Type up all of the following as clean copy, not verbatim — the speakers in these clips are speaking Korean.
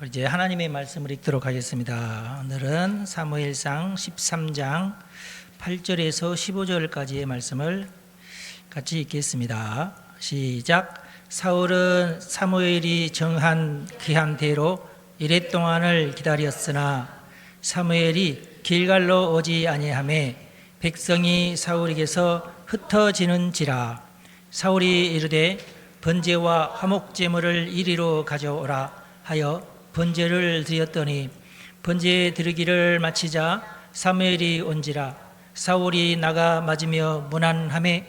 이제 하나님의 말씀을 읽도록 하겠습니다. 오늘은 사무엘상 13장 8절에서 15절까지의 말씀을 같이 읽겠습니다. 시작. 사울은 사무엘이 정한 기한대로 이랫 동안을 기다렸으나 사무엘이 길갈로 오지 아니하매 백성이 사울에게서 흩어지는지라. 사울이 이르되 번제와 화목제물을 이리로 가져오라 하여 번제를 드렸더니 번제 드리기를 마치자 사무엘이 온지라. 사울이 나가 맞으며 문안하매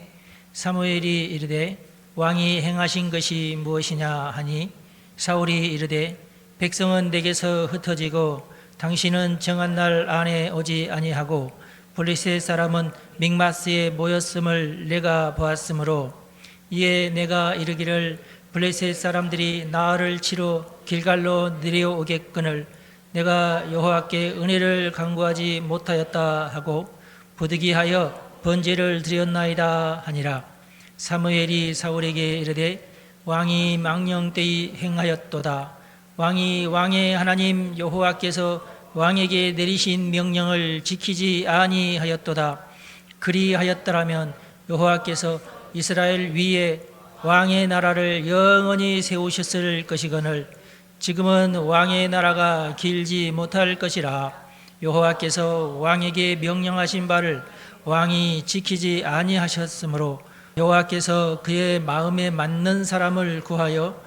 사무엘이 이르되 왕이 행하신 것이 무엇이냐 하니 사울이 이르되 백성은 내게서 흩어지고 당신은 정한 날 안에 오지 아니하고 블레셋 사람은 믹마스에 모였음을 내가 보았으므로 이에 내가 이르기를 블레셋 사람들이 나를 치러 길갈로 내려오겠거늘 내가 여호와께 은혜를 간구하지 못하였다 하고 부득이하여 번제를 드렸나이다 하니라. 사무엘이 사울에게 이르되 왕이 망령되이 행하였도다. 왕이 왕의 하나님 여호와께서 왕에게 내리신 명령을 지키지 아니하였도다. 그리하였더라면 여호와께서 이스라엘 위에 왕의 나라를 영원히 세우셨을 것이거늘 지금은 왕의 나라가 길지 못할 것이라. 여호와께서 왕에게 명령하신 바를 왕이 지키지 아니하셨으므로 여호와께서 그의 마음에 맞는 사람을 구하여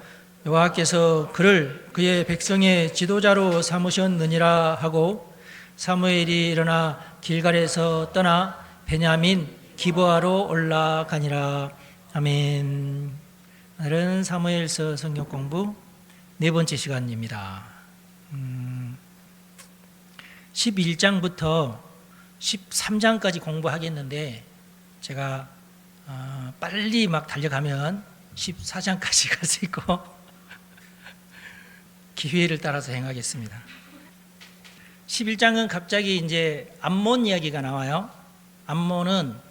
여호와께서 그를 그의 백성의 지도자로 삼으셨느니라 하고 사무엘이 일어나 길갈에서 떠나 베냐민 기브아로 올라가니라. 아멘. 오늘은 사무엘서 성경 공부 네 번째 시간입니다. 11장부터 13장까지 공부하겠는데 제가 빨리 막 달려가면 14장까지 갈 수 있고 기회를 따라서 행하겠습니다. 11장은 갑자기 이제 암몬 이야기가 나와요. 암몬은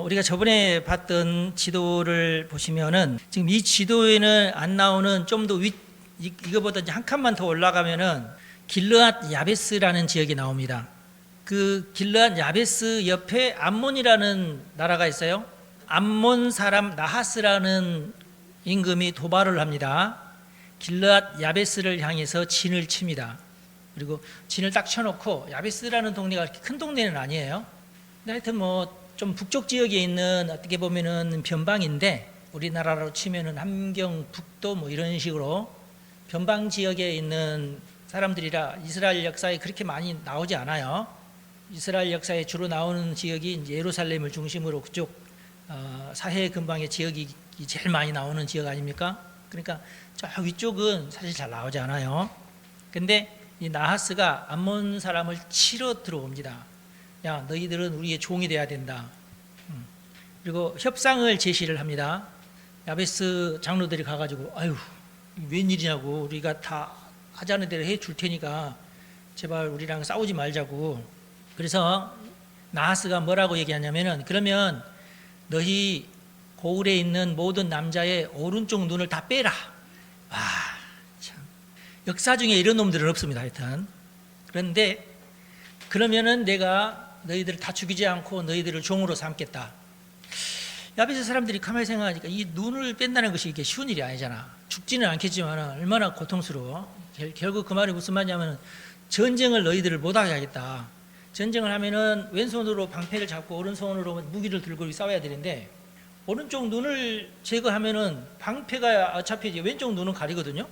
우리가 저번에 봤던 지도를 보시면은 지금 이 지도에는 안 나오는 좀 더 이거보다 한 칸만 더 올라가면은 길르앗 야베스라는 지역이 나옵니다. 그 길르앗 야베스 옆에 암몬이라는 나라가 있어요. 암몬 사람 나하스라는 임금이 도발을 합니다. 길르앗 야베스를 향해서 진을 칩니다. 그리고 진을 딱 쳐놓고 야베스라는 동네가 그렇게 큰 동네는 아니에요. 근데 하여튼 뭐 좀 북쪽 지역에 있는 어떻게 보면은 변방인데 우리나라로 치면은 함경 북도 뭐 이런 식으로 변방 지역에 있는 사람들이라 이스라엘 역사에 그렇게 많이 나오지 않아요. 이스라엘 역사에 주로 나오는 지역이 이제 예루살렘을 중심으로 그쪽 사해 근방의 지역이 제일 많이 나오는 지역 아닙니까? 그러니까 저 위쪽은 사실 잘 나오지 않아요. 근데 이 나하스가 암몬 사람을 치러 들어옵니다. 야, 너희들은 우리의 종이 돼야 된다. 그리고 협상을 제시를 합니다. 야베스 장로들이 가가지고 아유 웬일이냐고, 우리가 다 하자는 대로 해줄 테니까 제발 우리랑 싸우지 말자고. 그래서 나하스가 뭐라고 얘기하냐면은 그러면 너희 고을에 있는 모든 남자의 오른쪽 눈을 다 빼라. 와, 참. 역사 중에 이런 놈들은 없습니다. 하여튼. 그런데 그러면은 내가 너희들을 다 죽이지 않고 너희들을 종으로 삼겠다. 야베스 사람들이 가만히 생각하니까 이 눈을 뺀다는 것이 이게 쉬운 일이 아니잖아. 죽지는 않겠지만 얼마나 고통스러워. 결국 그 말이 무슨 말이냐면 전쟁을 너희들을 못하게 하겠다. 전쟁을 하면은 왼손으로 방패를 잡고 오른손으로 무기를 들고 싸워야 되는데 오른쪽 눈을 제거하면은 방패가 어차피 왼쪽 눈은 가리거든요.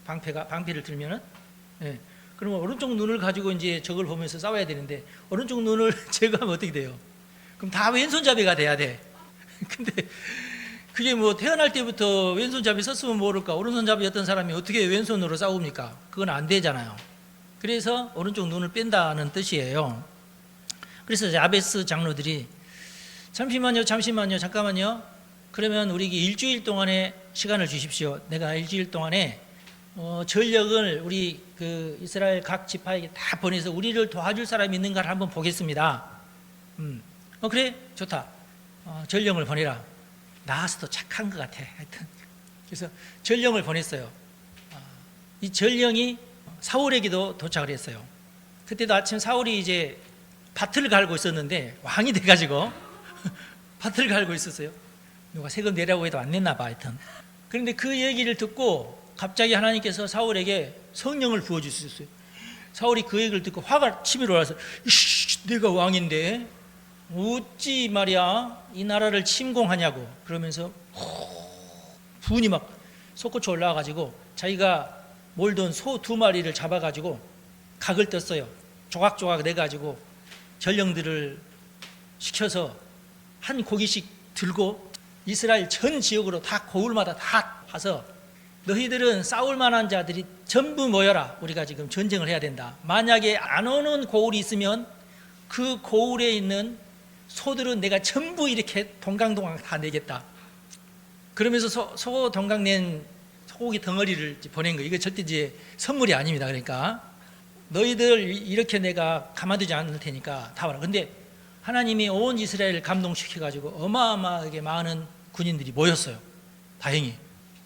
방패를 들면은. 예. 그러면 오른쪽 눈을 가지고 이제 적을 보면서 싸워야 되는데 오른쪽 눈을 제거하면 어떻게 돼요? 그럼 다 왼손잡이가 돼야 돼. 근데 그게 뭐 태어날 때부터 왼손잡이 썼으면 모를까, 오른손잡이였던 사람이 어떻게 왼손으로 싸웁니까? 그건 안 되잖아요. 그래서 오른쪽 눈을 뺀다는 뜻이에요. 그래서 야베스 장로들이 잠시만요, 잠깐만요. 그러면 우리에게 일주일 동안의 시간을 주십시오. 내가 일주일 동안에 전력을 우리 그 이스라엘 각 지파에게 다 보내서 우리를 도와줄 사람이 있는가를 한번 보겠습니다. 그래, 좋다. 전령을 보내라. 나하스도 착한 것 같아. 하여튼 그래서 전령을 보냈어요. 이 전령이 사울에게도 도착을 했어요. 그때도 아침 사울이 이제 밭을 갈고 있었는데 왕이 돼가지고 밭을 갈고 있었어요. 누가 세금 내라고 해도 안 냈나 봐 하여튼. 그런데 그 얘기를 듣고 갑자기 하나님께서 사울에게 성령을 부어주셨어요. 사울이 그 얘기를 듣고 화가 치밀어 올라서 내가 왕인데 어찌 말이야 이 나라를 침공하냐고 그러면서 분이 막 솟구쳐 올라와가지고 자기가 몰던 소 2마리를 잡아가지고 각을 떴어요. 조각조각 내가지고 전령들을 시켜서 한 고기씩 들고 이스라엘 전 지역으로 다 고을마다 다 와서 너희들은 싸울 만한 자들이 전부 모여라. 우리가 지금 전쟁을 해야 된다. 만약에 안 오는 고을이 있으면 그 고을에 있는 소들은 내가 전부 이렇게 동강동강 다 내겠다. 그러면서 소 동강 낸 소고기 덩어리를 보낸 거예요. 이거 절대 이제 선물이 아닙니다. 그러니까 너희들 이렇게 내가 가만두지 않을 테니까 다 와라. 근데 하나님이 온 이스라엘을 감동시켜가지고 어마어마하게 많은 군인들이 모였어요. 다행히.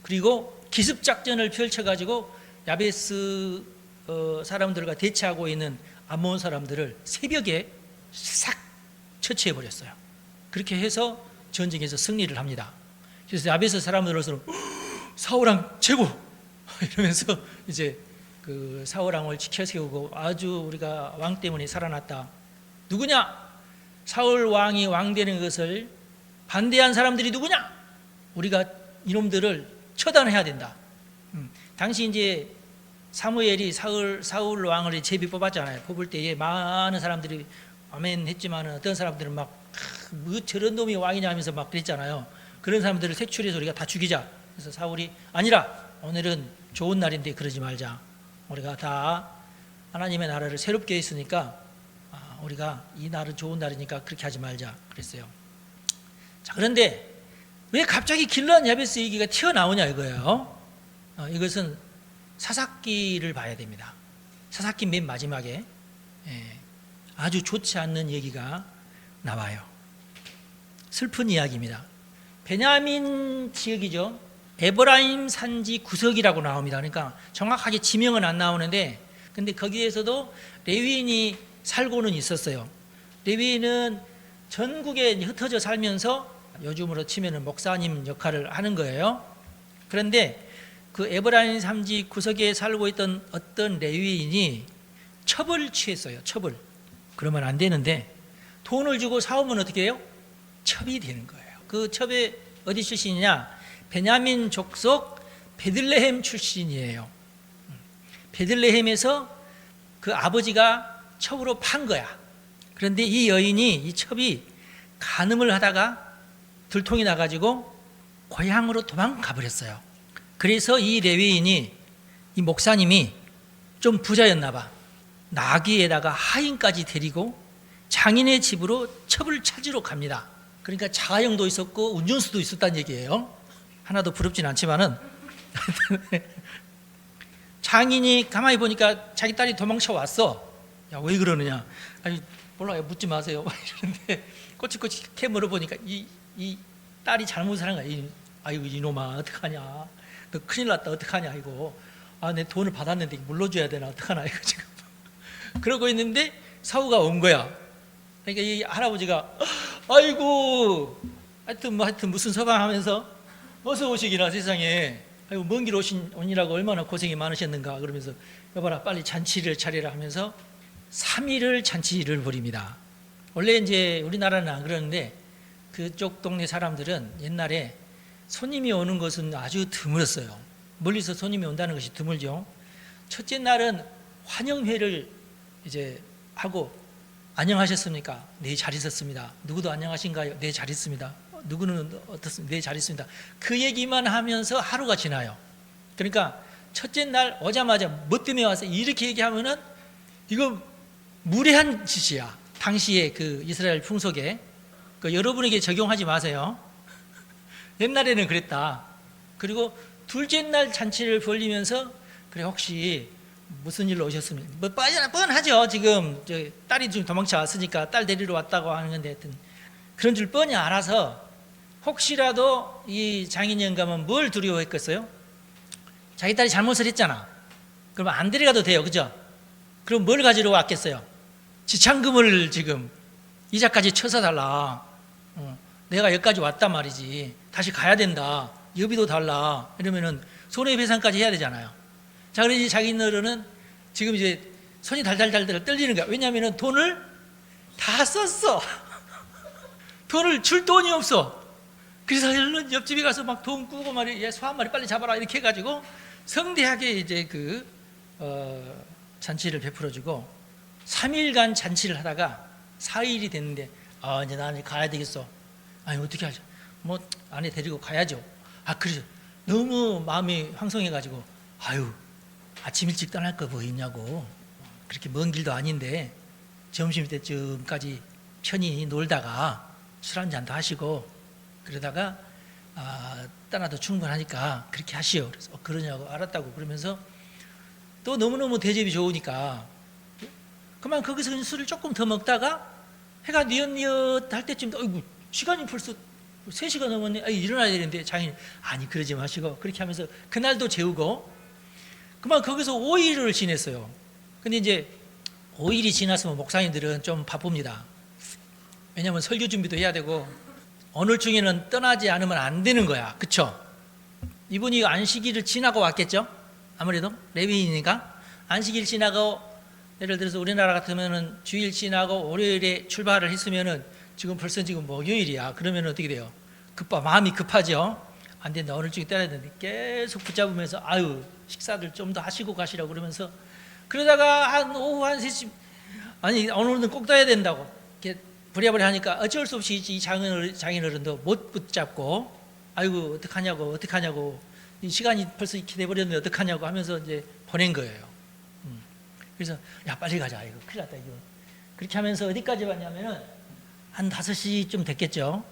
그리고 기습작전을 펼쳐가지고 야베스 사람들과 대치하고 있는 암몬 사람들을 새벽에 싹 처치해버렸어요. 그렇게 해서 전쟁에서 승리를 합니다. 그래서 야베스 사람들로서는 사울왕 최고! 이러면서 이제 그 사울왕을 지켜세우고 아주 우리가 왕 때문에 살아났다. 누구냐? 사울 왕이 왕 되는 것을 반대한 사람들이 누구냐? 우리가 이놈들을 처단해야 된다. 당시 이제 사무엘이 사울 왕을 제비 뽑았잖아요. 뽑을 때에 많은 사람들이 아멘 했지만 어떤 사람들은 막 뭐 저런 놈이 왕이냐 하면서 막 그랬잖아요. 그런 사람들을 색출해서 우리가 다 죽이자. 그래서 사울이 아니라 오늘은 좋은 날인데 그러지 말자. 우리가 다 하나님의 나라를 새롭게 했으니까 우리가 이 날은 좋은 날이니까 그렇게 하지 말자 그랬어요. 자, 그런데 왜 갑자기 길르앗 야베스 얘기가 튀어나오냐 이거예요. 이것은 사사기를 봐야 됩니다. 사사기 맨 마지막에 아주 좋지 않는 얘기가 나와요. 슬픈 이야기입니다. 베냐민 지역이죠. 에브라임 산지 구석이라고 나옵니다. 그러니까 정확하게 지명은 안 나오는데 근데 거기에서도 레위인이 살고는 있었어요. 레위인은 전국에 흩어져 살면서 요즘으로 치면은 목사님 역할을 하는 거예요. 그런데 그 에브라임 산지 구석에 살고 있던 어떤 레위인이 첩을 취했어요. 첩을. 그러면 안 되는데 돈을 주고 사오면 어떻게 해요? 첩이 되는 거예요. 그 첩이 어디 출신이냐? 베냐민 족속 베들레헴 출신이에요. 베들레헴에서 그 아버지가 첩으로 판 거야. 그런데 이 여인이 이 첩이 간음을 하다가 들통이 나가지고 고향으로 도망가 버렸어요. 그래서 이 레위인이 이 목사님이 좀 부자였나 봐. 나귀에다가 하인까지 데리고 장인의 집으로 첩을 찾으러 갑니다. 그러니까 자가용도 있었고 운전수도 있었다는 얘기예요. 하나도 부럽진 않지만은 장인이 가만히 보니까 자기 딸이 도망쳐 왔어. 야, 왜 그러느냐? 아니 몰라요. 묻지 마세요. 이러는데 꼬치꼬치 캐 물어보니까 이 딸이 잘못을 한 거야. 아이고 이놈아 어떡하냐? 너 큰일 났다 어떡하냐 이거. 내 돈을 받았는데 물러줘야 되나 어떡하나 이거 지금. 그러고 있는데 사후가 온 거야. 그러니까 이 할아버지가 아이고 하여튼 무슨 서방하면서 어서 오시기나 세상에. 아이고 먼 길 오니라고 얼마나 고생이 많으셨는가 그러면서 여봐라 빨리 잔치를 차리라 하면서 3일을 잔치를 벌입니다. 원래 이제 우리나라는 안 그러는데 그쪽 동네 사람들은 옛날에 손님이 오는 것은 아주 드물었어요. 멀리서 손님이 온다는 것이 드물죠. 첫째 날은 환영회를 이제 하고 안녕하셨습니까? 네, 잘 있었습니다. 누구도 안녕하신가요? 네, 잘 있습니다. 누구는 어떻습니까? 네, 잘 있습니다. 그 얘기만 하면서 하루가 지나요. 그러니까 첫째 날 오자마자 뭐 때문에 와서 이렇게 얘기하면은 이거 무례한 짓이야. 당시에 그 이스라엘 풍속에. 여러분에게 적용하지 마세요. 옛날에는 그랬다. 그리고 둘째 날 잔치를 벌리면서 그래 혹시 무슨 일로 오셨습니까? 뭐 뻔하죠. 지금 딸이 좀 도망쳐 왔으니까 딸 데리러 왔다고 하는 건데 하여튼 그런 줄 뻔히 알아서 혹시라도 이 장인 영감은 뭘 두려워했겠어요? 자기 딸이 잘못을 했잖아. 그러면 안 데려가도 돼요. 그죠? 그럼 뭘 가지러 왔겠어요? 지참금을 지금 이자까지 쳐서 달라. 내가 여기까지 왔단 말이지. 다시 가야 된다. 여비도 달라. 이러면은 손해배상까지 해야 되잖아요. 자, 그러니 자기들은 지금 이제 손이 달달달달 떨리는 거야. 왜냐하면 돈을 다 썼어. 돈을 줄 돈이 없어. 그래서 얼른 옆집에 가서 막 돈 꾸고 말이야. 소 한 마리 빨리 잡아라. 이렇게 해가지고 성대하게 이제 잔치를 베풀어주고 3일간 잔치를 하다가 4일이 됐는데 이제 나는 가야 되겠어. 아니 어떻게 하죠? 뭐 아내 데리고 가야죠. 그래서 너무 마음이 황송해가지고 아유 아침 일찍 떠날 거 뭐 있냐고. 그렇게 먼 길도 아닌데 점심때쯤까지 편히 놀다가 술 한잔도 하시고 그러다가 떠나도 충분하니까 그렇게 하시오. 그래서 그러냐고 알았다고 그러면서 또 너무너무 대접이 좋으니까 그만 거기서 술을 조금 더 먹다가 해가 뉘엿뉘엿 할 때쯤 아이고 시간이 벌써 3시가 넘었네. 일어나야 되는데 장인이 아니 그러지 마시고 그렇게 하면서 그날도 재우고 그만 거기서 5일을 지냈어요. 근데 이제 5일이 지났으면 목사님들은 좀 바쁩니다. 왜냐하면 설교 준비도 해야 되고 오늘 중에는 떠나지 않으면 안 되는 거야. 그쵸? 이분이 안식일을 지나고 왔겠죠? 아무래도 레위인이니까 안식일 지나고 예를 들어서 우리나라 같으면은 주일 지나고 월요일에 출발을 했으면은 지금 벌써 지금 목요일이야. 그러면 어떻게 돼요? 마음이 급하죠? 안 된다. 오늘 중에 떠나야 되는데 계속 붙잡으면서 식사들 좀 더 하시고 가시라고 그러면서 그러다가 오후 한 3시 아니 오늘은 꼭 떠야 된다고 이렇게 부랴부랴 하니까 어쩔 수 없이 이 장인어른도 못 붙잡고 어떡하냐고 이 시간이 벌써 이렇게 돼버렸는데 어떡하냐고 하면서 이제 보낸 거예요. 그래서 야 빨리 가자. 이거 큰일 났다. 이거 그렇게 하면서 어디까지 왔냐면은 한 5시쯤 됐겠죠.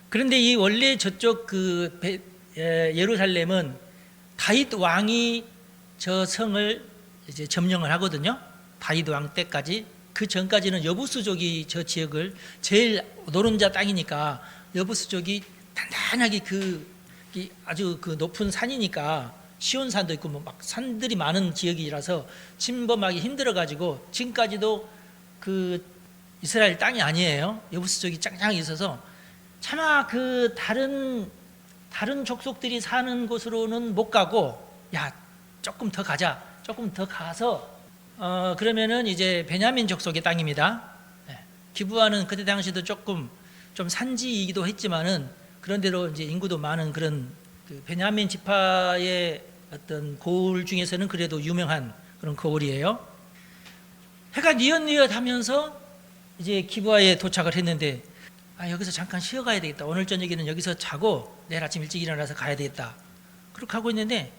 그런데 이 원래 저쪽 예루살렘은 다윗 왕이 저 성을 이제 점령을 하거든요. 다윗 왕 때까지. 그 전까지는 여부수족이 저 지역을 제일 노른자 땅이니까 여부수족이 단단하게 아주 높은 산이니까 시온산도 있고 막 산들이 많은 지역이라서 침범하기 힘들어가지고 지금까지도 이스라엘 땅이 아니에요. 여부수족이 짱짱하게 있어서 차마 다른 족속들이 사는 곳으로는 못 가고 조금 더 가자. 조금 더 가서 그러면은 이제 베냐민 족속의 땅입니다. 기브아는 그때 당시도 조금 좀 산지이기도 했지만은 그런대로 이제 인구도 많은 그런 베냐민 지파의 어떤 고을 중에서는 그래도 유명한 그런 고을이에요. 해가 뉘엿뉘엿하면서 이제 기브아에 도착을 했는데 여기서 잠깐 쉬어가야 되겠다. 오늘 저녁에는 여기서 자고 내일 아침 일찍 일어나서 가야 되겠다. 그렇게 하고 있는데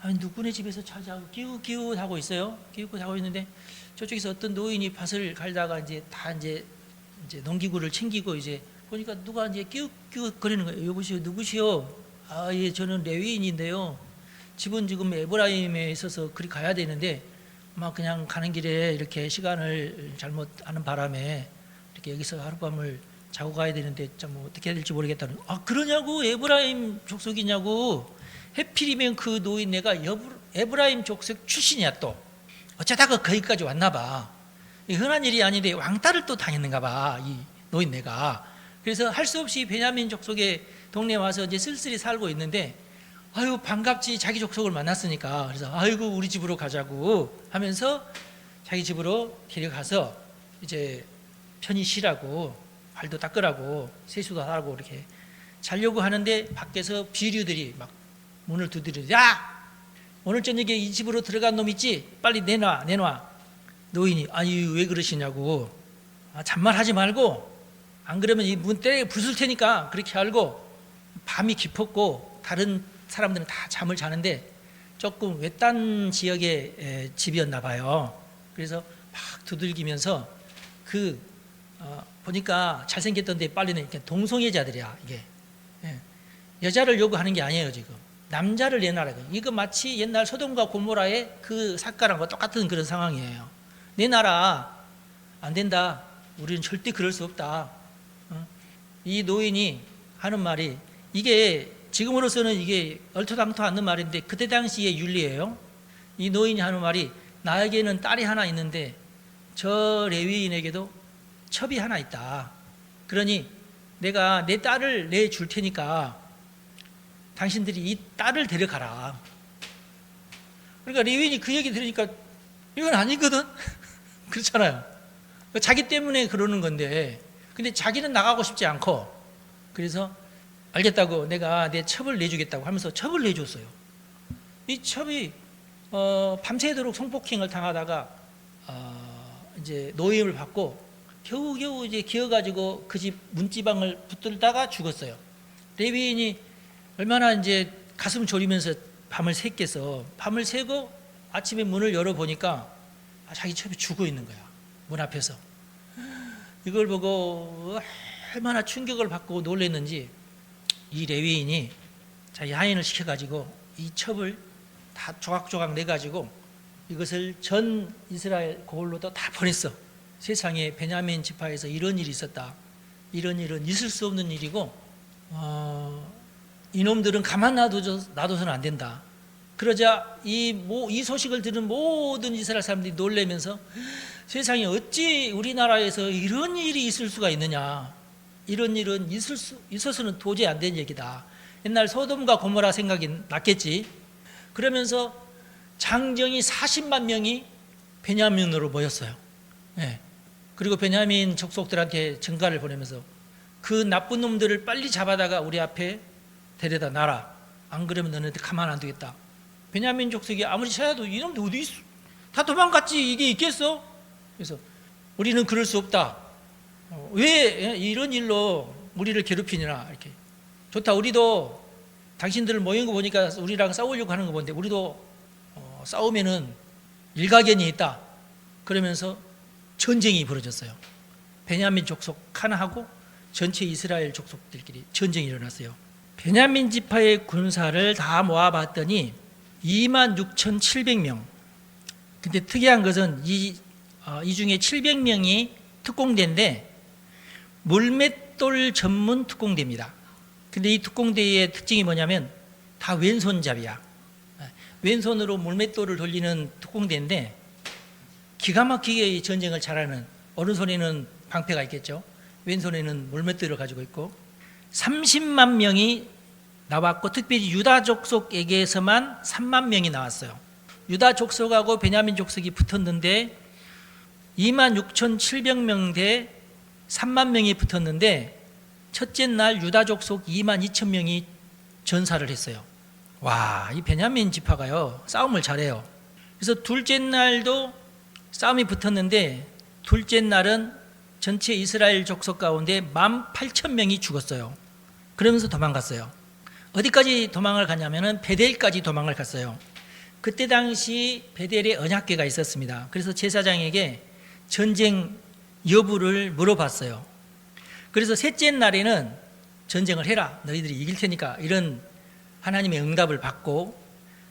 누구네 집에서 자자고 기웃기웃 하고 있어요. 기웃기웃 하고 있는데 저쪽에서 어떤 노인이 밭을 갈다가 이제 농기구를 챙기고 이제 보니까 누가 이제 기웃기웃 거리는 거예요. 여보시오, 누구시오? 예, 저는 레위인인데요. 집은 지금 에브라임에 있어서 그리 가야 되는데 막 그냥 가는 길에 이렇게 시간을 잘못하는 바람에 이렇게 여기서 하룻밤을 자고 가야 되는데 참 어떻게 해야 될지 모르겠다는. 그러냐고 에브라임 족속이냐고. 해필이면 그 노인네가 에브라임 족속 출신이야. 또 어쩌다가 거기까지 왔나 봐. 흔한 일이 아닌데 왕따를 또 당했는가 봐, 이 노인네가. 그래서 할 수 없이 베냐민 족속의 동네에 와서 이제 쓸쓸히 살고 있는데 반갑지 자기 족속을 만났으니까. 그래서 우리 집으로 가자고 하면서 자기 집으로 데려가서 이제 편히 쉬라고, 발도 닦으라고, 세수도 하라고 이렇게 자려고 하는데 밖에서 비류들이 막 문을 두드리고, 야! 오늘 저녁에 이 집으로 들어간 놈 있지? 빨리 내놔. 노인이 왜 그러시냐고. 잔말하지 말고 안 그러면 이 문 때려 부술 테니까 그렇게 알고. 밤이 깊었고 다른 사람들은 다 잠을 자는데 조금 외딴 지역의 집이었나 봐요. 그래서 막 두들기면서 보니까 잘생겼던데 빨리는 이렇게 동성애자들이야. 이게 여자를 요구하는 게 아니에요. 지금 남자를 내놔라. 이거 마치 옛날 소돔과 고모라의 그 사건과 똑같은 그런 상황이에요. 내놔라. 안 된다. 우리는 절대 그럴 수 없다. 이 노인이 하는 말이, 이게 지금으로서는 이게 얼토당토 않는 말인데 그때 당시의 윤리예요. 이 노인이 하는 말이 나에게는 딸이 하나 있는데 저 레위인에게도 첩이 하나 있다. 그러니 내가 내 딸을 내줄 테니까 당신들이 이 딸을 데려가라. 그러니까 레위인이 그 얘기 들으니까 이건 아니거든. 그렇잖아요. 자기 때문에 그러는 건데, 근데 자기는 나가고 싶지 않고, 그래서 알겠다고 내가 내 첩을 내주겠다고 하면서 첩을 내줬어요. 이 첩이 밤새도록 성폭행을 당하다가 이제 노임을 받고 겨우겨우 이제 기어가지고 그 집 문지방을 붙들다가 죽었어요. 레위인이 얼마나 이제 가슴 졸이면서 밤을 샜겠어. 밤을 새고 아침에 문을 열어보니까 자기 첩이 죽어 있는 거야. 문 앞에서. 이걸 보고 얼마나 충격을 받고 놀랐는지 이 레위인이 자기 하인을 시켜가지고 이 첩을 다 조각조각 내가지고 이것을 전 이스라엘 고을로도 다 보냈어. 세상에 베냐민 지파에서 이런 일이 있었다. 이런 일은 있을 수 없는 일이고 이놈들은 가만 놔둬서는 안 된다. 그러자 이 소식을 들은 모든 이스라엘 사람들이 놀라면서 세상에 어찌 우리나라에서 이런 일이 있을 수가 있느냐. 이런 일은 있어서는 도저히 안 되는 얘기다. 옛날 소돔과 고모라 생각이 났겠지. 그러면서 장정이 40만 명이 베냐민으로 모였어요. 네. 그리고 베냐민 족속들한테 전가를 보내면서 그 나쁜 놈들을 빨리 잡아다가 우리 앞에 데려다 놔라. 안 그러면 너네들 가만 안 두겠다. 베냐민 족속이 아무리 찾아도 이놈들 어디 있어? 다 도망갔지. 이게 있겠어? 그래서 우리는 그럴 수 없다. 왜 이런 일로 우리를 괴롭히냐. 이렇게. 좋다. 우리도 당신들을 모인 거 보니까 우리랑 싸우려고 하는 거 보는데 우리도 싸우면은 일가견이 있다. 그러면서 전쟁이 벌어졌어요. 베냐민 족속 하나하고 전체 이스라엘 족속들끼리 전쟁이 일어났어요. 베냐민 지파의 군사를 다 모아봤더니 26,700명. 근데 특이한 것은 이 중에 700명이 특공대인데 물맷돌 전문 특공대입니다. 근데 이 특공대의 특징이 뭐냐면 다 왼손잡이야. 왼손으로 물맷돌을 돌리는 특공대인데 기가 막히게 이 전쟁을 잘하는, 오른손에는 방패가 있겠죠. 왼손에는 물맷돌을 가지고 있고 30만 명이 나왔고 특별히 유다 족속에게서만 3만 명이 나왔어요. 유다 족속하고 베냐민 족속이 붙었는데 26,700명 대 3만 명이 붙었는데 첫째 날 유다 족속 22,000명이 전사를 했어요. 와, 이 베냐민 지파가요 싸움을 잘해요. 그래서 둘째 날도 싸움이 붙었는데 둘째 날은 전체 이스라엘 족속 가운데 18,000명이 죽었어요. 그러면서 도망갔어요. 어디까지 도망을 갔냐면은 베델까지 도망을 갔어요. 그때 당시 베델에 언약궤가 있었습니다. 그래서 제사장에게 전쟁 여부를 물어봤어요. 그래서 셋째 날에는 전쟁을 해라. 너희들이 이길 테니까. 이런 하나님의 응답을 받고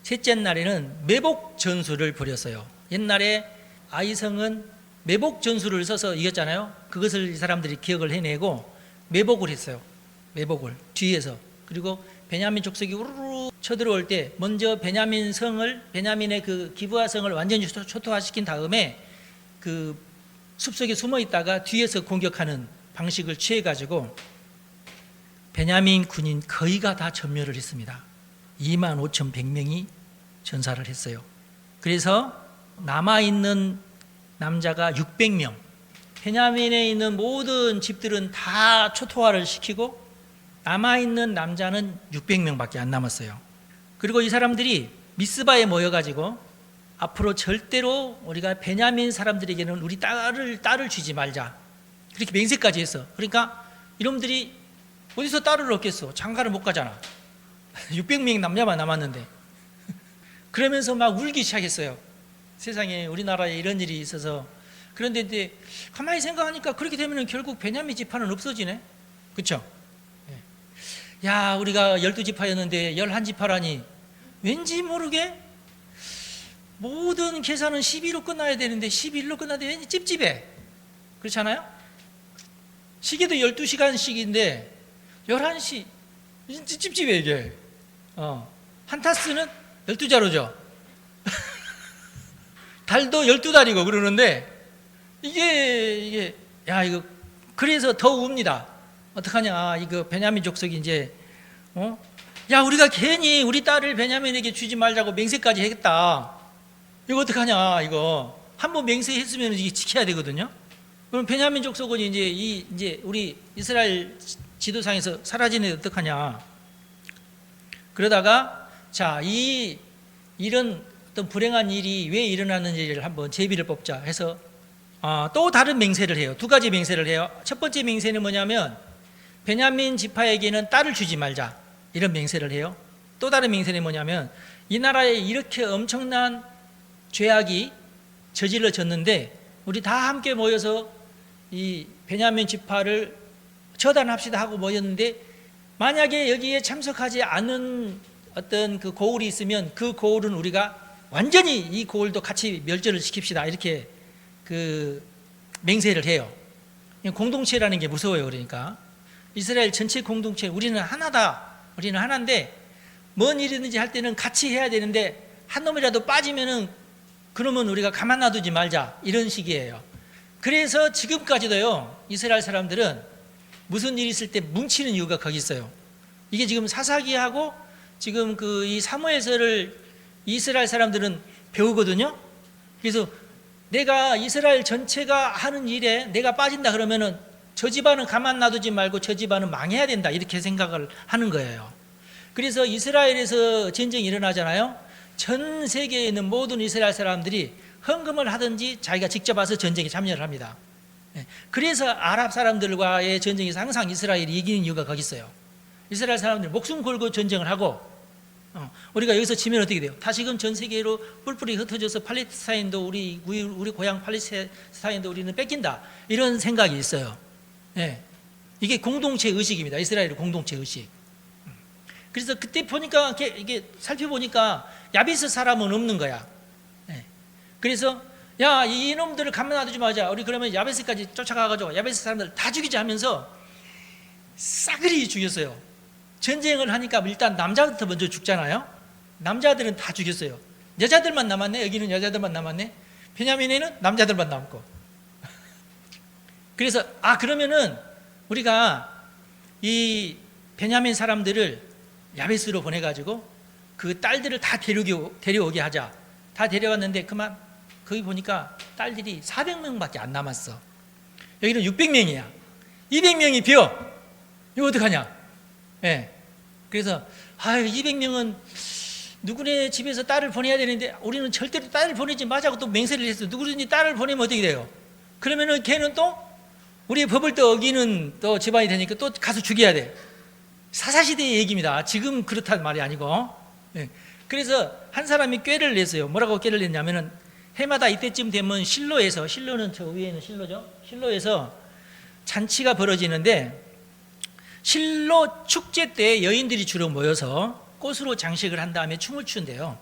셋째 날에는 매복 전술을 벌였어요. 옛날에 아이성은 매복 전술을 써서 이겼잖아요. 그것을 이 사람들이 기억을 해내고 매복을 했어요. 매복을 뒤에서. 그리고 베냐민 족속이 우르르 쳐들어올 때 먼저 베냐민 성을, 베냐민의 그 기브아 성을 완전히 초토화시킨 다음에 그 숲속에 숨어 있다가 뒤에서 공격하는 방식을 취해가지고 베냐민 군인 거의가 다 전멸을 했습니다. 25,100명이 전사를 했어요. 그래서 남아있는 남자가 600명, 베냐민에 있는 모든 집들은 다 초토화를 시키고 남아있는 남자는 600명밖에 안 남았어요. 그리고 이 사람들이 미스바에 모여가지고 앞으로 절대로 우리가 베냐민 사람들에게는 우리 딸을 주지 말자. 그렇게 맹세까지 했어. 그러니까 이놈들이 어디서 딸을 얻겠어? 장가를 못 가잖아. 600명 남자만 남았는데. 그러면서 막 울기 시작했어요. 세상에 우리나라에 이런 일이 있어서. 그런데 이제 가만히 생각하니까 그렇게 되면 결국 베냐민 지파는 없어지네. 그렇죠? 야, 우리가 12지파였는데 11지파라니 왠지 모르게 모든 계산은 12로 끝나야 되는데 11로 끝나는데 왠지 찝찝해. 그렇지 않아요? 시계도 12시간씩인데 11시 찝찝해 이게. 한 타스는 12자루죠. 달도 12달이고 그러는데 이게 야 이거 그래서 더 웁니다. 어떡하냐 이거 베냐민 족속이 이제 야 우리가 괜히 우리 딸을 베냐민에게 주지 말자고 맹세까지 했다. 이거 어떡하냐 이거 한번 맹세했으면 이게 지켜야 되거든요. 그럼 베냐민 족속은 이제 우리 이스라엘 지도상에서 사라지는 데 어떡하냐. 그러다가 자 이런 어떤 불행한 일이 왜 일어나는지를 한번 제비를 뽑자 해서 또 다른 맹세를 해요. 두 가지 맹세를 해요. 첫 번째 맹세는 뭐냐면 베냐민 지파에게는 딸을 주지 말자 이런 맹세를 해요. 또 다른 맹세는 뭐냐면 이 나라에 이렇게 엄청난 죄악이 저질러졌는데 우리 다 함께 모여서 이 베냐민 지파를 처단합시다 하고 모였는데 만약에 여기에 참석하지 않은 어떤 그 고울이 있으면 그 고울은 우리가 완전히 이 고울도 같이 멸절을 시킵시다 이렇게 그 맹세를 해요. 공동체라는 게 무서워요. 그러니까 이스라엘 전체 공동체 우리는 하나다. 우리는 하나인데 뭔 일이든지 할 때는 같이 해야 되는데 한 놈이라도 빠지면은 그러면 우리가 가만 놔두지 말자 이런 식이에요. 그래서 지금까지도요 이스라엘 사람들은 무슨 일이 있을 때 뭉치는 이유가 거기 있어요. 이게 지금 사사기하고 지금 그 이 사무엘서를 이스라엘 사람들은 배우거든요. 그래서 내가 이스라엘 전체가 하는 일에 내가 빠진다 그러면은 저 집안은 가만 놔두지 말고 저 집안은 망해야 된다 이렇게 생각을 하는 거예요. 그래서 이스라엘에서 전쟁이 일어나잖아요. 전 세계에 있는 모든 이스라엘 사람들이 헌금을 하든지 자기가 직접 와서 전쟁에 참여를 합니다. 그래서 아랍 사람들과의 전쟁에서 항상 이스라엘이 이기는 이유가 거기 있어요. 이스라엘 사람들이 목숨 걸고 전쟁을 하고 우리가 여기서 지면 어떻게 돼요? 다시금 전 세계로 뿔뿔이 흩어져서 팔레스타인도 우리 고향 팔레스타인도 우리는 뺏긴다 이런 생각이 있어요. 이게 공동체 의식입니다. 이스라엘의 공동체 의식. 그래서 그때 보니까 이게 살펴보니까 야베스 사람은 없는 거야. 그래서 야 이놈들을 가만 놔두지 마자. 우리 그러면 야베스까지 쫓아가가지고 야베스 사람들 다 죽이자 하면서 싸그리 죽였어요. 전쟁을 하니까 일단 남자부터 먼저 죽잖아요. 남자들은 다 죽였어요. 여자들만 남았네. 여기는 여자들만 남았네. 베냐민에는 남자들만 남고. 그래서 그러면은 우리가 이 베냐민 사람들을 야베스로 보내가지고 그 딸들을 다 데려오게 하자. 다 데려왔는데 그만 거기 보니까 딸들이 400명밖에 안 남았어. 여기는 600명이야. 200명이 비어. 이거 어떡하냐? 그래서 200명은 누구네 집에서 딸을 보내야 되는데 우리는 절대로 딸을 보내지 마자고 또 맹세를 했어. 누구든지 딸을 보내면 어떻게 돼요? 그러면은 걔는 또 우리의 법을 또 어기는 또 집안이 되니까 또 가서 죽여야 돼. 사사시대의 얘기입니다. 지금 그렇단 말이 아니고. 그래서 한 사람이 꾀를 냈어요. 뭐라고 꾀를 냈냐면은 해마다 이때쯤 되면 실로는 저 위에 있는 실로죠. 실로에서 잔치가 벌어지는데 실로 축제 때 여인들이 주로 모여서 꽃으로 장식을 한 다음에 춤을 추는데요.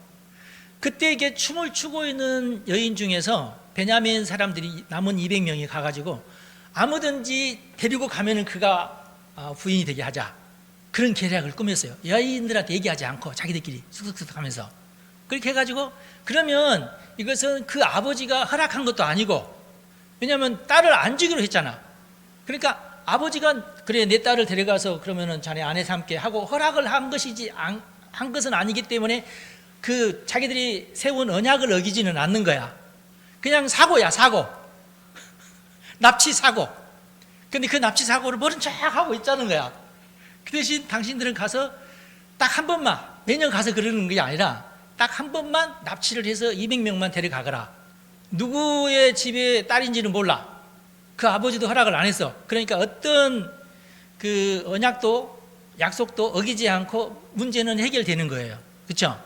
그때 이게 춤을 추고 있는 여인 중에서 베냐민 사람들이 남은 200명이 가가지고 아무든지 데리고 가면은 그가 부인이 되게 하자. 그런 계략을 꾸몄어요. 여인들한테 얘기하지 않고 자기들끼리 쑥쑥쑥 하면서. 그렇게 해가지고 그러면 이것은 그 아버지가 허락한 것도 아니고 왜냐하면 딸을 안 주기로 했잖아. 그러니까 아버지가 그래 내 딸을 데려가서 그러면은 자네 아내 삼게 하고 허락을 한 것은 아니기 때문에 그 자기들이 세운 언약을 어기지는 않는 거야. 그냥 사고야 사고. 납치 사고. 근데 그 납치 사고를 모른 척 하고 있자는 거야. 그 대신 당신들은 가서 딱 한 번만 매년 가서 그러는 게 아니라 딱 한 번만 납치를 해서 200명만 데려가거라. 누구의 집에 딸인지는 몰라. 그 아버지도 허락을 안 했어. 그러니까 어떤 그 언약도 약속도 어기지 않고 문제는 해결되는 거예요. 그렇죠?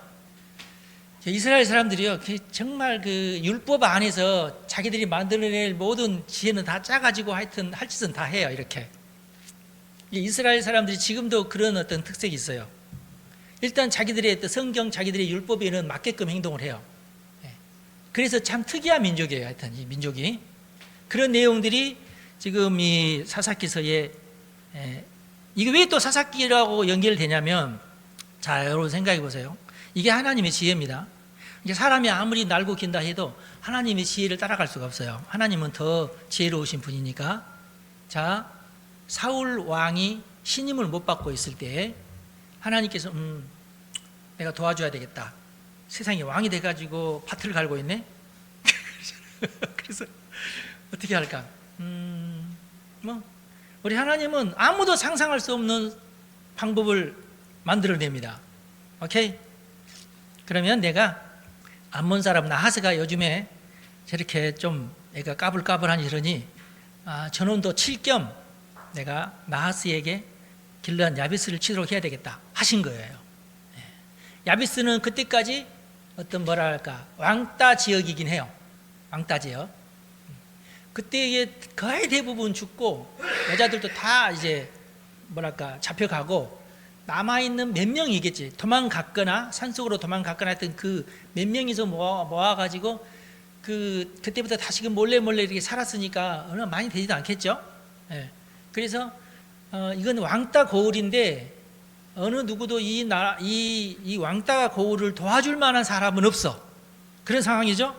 이스라엘 사람들이요 정말 그 율법 안에서 자기들이 만들어낼 모든 지혜는 다 짜가지고 하여튼 할 짓은 다 해요. 이렇게 이스라엘 사람들이 지금도 그런 어떤 특색이 있어요. 일단 자기들의 성경 자기들의 율법에는 맞게끔 행동을 해요. 그래서 참 특이한 민족이에요. 하여튼 이 민족이 그런 내용들이 지금 이 사사기서에 이게 왜 또 사사기라고 연결되냐면 자 여러분 생각해 보세요. 이게 하나님의 지혜입니다. 이제 사람이 아무리 날고 긴다 해도 하나님의 지혜를 따라갈 수가 없어요. 하나님은 더 지혜로우신 분이니까. 자, 사울 왕이 신임을 못 받고 있을 때 하나님께서 내가 도와줘야 되겠다. 세상에 왕이 돼가지고 밭을 갈고 있네. 그래서 어떻게 할까? 우리 하나님은 아무도 상상할 수 없는 방법을 만들어냅니다. 오케이? 그러면 내가 암몬 사람 나하스가 요즘에 저렇게 좀 애가 까불까불하니 이러니 전원도 칠 겸 내가 나하스에게 길르한 야비스를 치도록 해야 되겠다 하신 거예요. 야비스는 그때까지 어떤 뭐랄까 왕따 지역이긴 해요. 왕따 지역. 그때 거의 대부분 죽고 여자들도 다 이제 뭐랄까 잡혀가고 남아있는 몇 명이겠지. 도망갔거나 산속으로 도망갔거나 했던 그 몇 명이서 모아가지고 그때부터 다시금 몰래 이렇게 살았으니까 얼마 많이 되지도 않겠죠. 예. 그래서 이건 왕따 고을인데 어느 누구도 이 왕따 고을을 도와줄 만한 사람은 없어. 그런 상황이죠.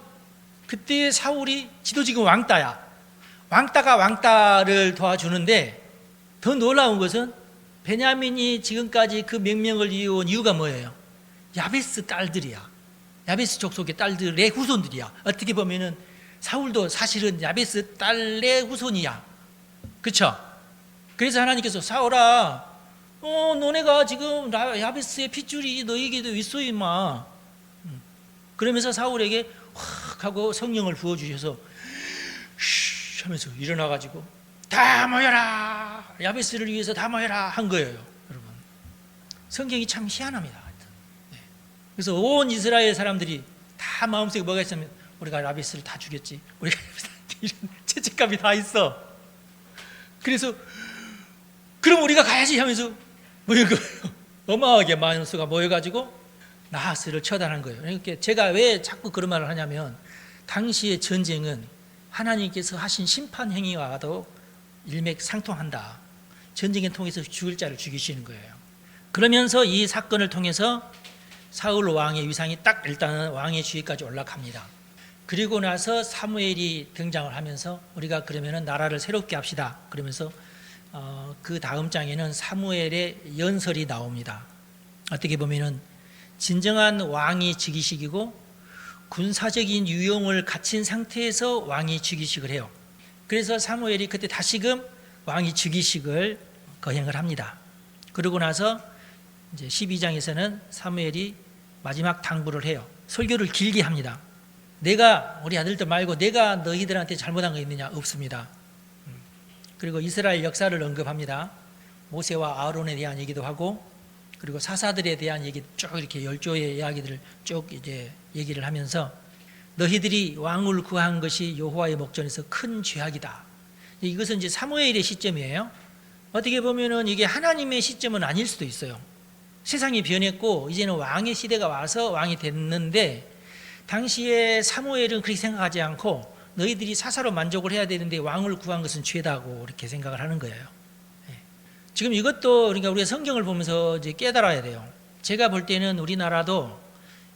그때 사울이 지도 지금 왕따야. 왕따가 왕따를 도와주는데 더 놀라운 것은 베냐민이 지금까지 그 명령을 이어온 이유가 뭐예요? 야베스 딸들이야. 야베스 족속의 딸들의 후손들이야. 어떻게 보면은 사울도 사실은 야베스 딸의 후손이야. 그렇죠? 그래서 하나님께서 사울아, 너네가 지금 야베스의 핏줄이 너에게도 있어 임마. 그러면서 사울에게 확 하고 성령을 부어주셔서 쉬 하면서 일어나가지고 다 모여라, 야베스를 위해서 다 모여라 한 거예요. 여러분, 성경이 참 희한합니다. 네. 그래서 온 이스라엘 사람들이 다 마음속에 뭐가 있으면 우리가 야베스를 다 죽였지, 우리가 이런 죄책감이 다 있어. 그래서 그럼 우리가 가야지 하면서 모인 거예요. 어마어마하게 많은 수가 모여가지고 나하스를 처단한 거예요. 그러니까 제가 왜 자꾸 그런 말을 하냐면 당시의 전쟁은 하나님께서 하신 심판 행위와도 일맥상통한다. 전쟁을 통해서 죽을 자를 죽이시는 거예요. 그러면서 이 사건을 통해서 사울 왕의 위상이 딱 일단은 왕의 지위까지 올라갑니다. 그리고 나서 사무엘이 등장을 하면서 우리가 그러면은 나라를 새롭게 합시다. 그러면서 그 다음 장에는 사무엘의 연설이 나옵니다. 어떻게 보면은 진정한 왕이 즉위식이고 군사적인 유용을 갖춘 상태에서 왕이 즉위식을 해요. 그래서 사무엘이 그때 다시금 왕이 즉위식을 거행을 합니다. 그러고 나서 이제 12장에서는 사무엘이 마지막 당부를 해요. 설교를 길게 합니다. 내가 우리 아들들 말고 내가 너희들한테 잘못한 거 있느냐? 없습니다. 그리고 이스라엘 역사를 언급합니다. 모세와 아론에 대한 얘기도 하고, 그리고 사사들에 대한 얘기 쭉 이렇게 10조의 이야기들을 쭉 이제 얘기를 하면서 너희들이 왕을 구한 것이 여호와의 목전에서 큰 죄악이다. 이것은 이제 사무엘의 시점이에요. 어떻게 보면은 이게 하나님의 시점은 아닐 수도 있어요. 세상이 변했고 이제는 왕의 시대가 와서 왕이 됐는데 당시에 사무엘은 그렇게 생각하지 않고 너희들이 사사로 만족을 해야 되는데 왕을 구한 것은 죄다고 이렇게 생각을 하는 거예요. 지금 이것도 그러니까 우리가 성경을 보면서 이제 깨달아야 돼요. 제가 볼 때는 우리나라도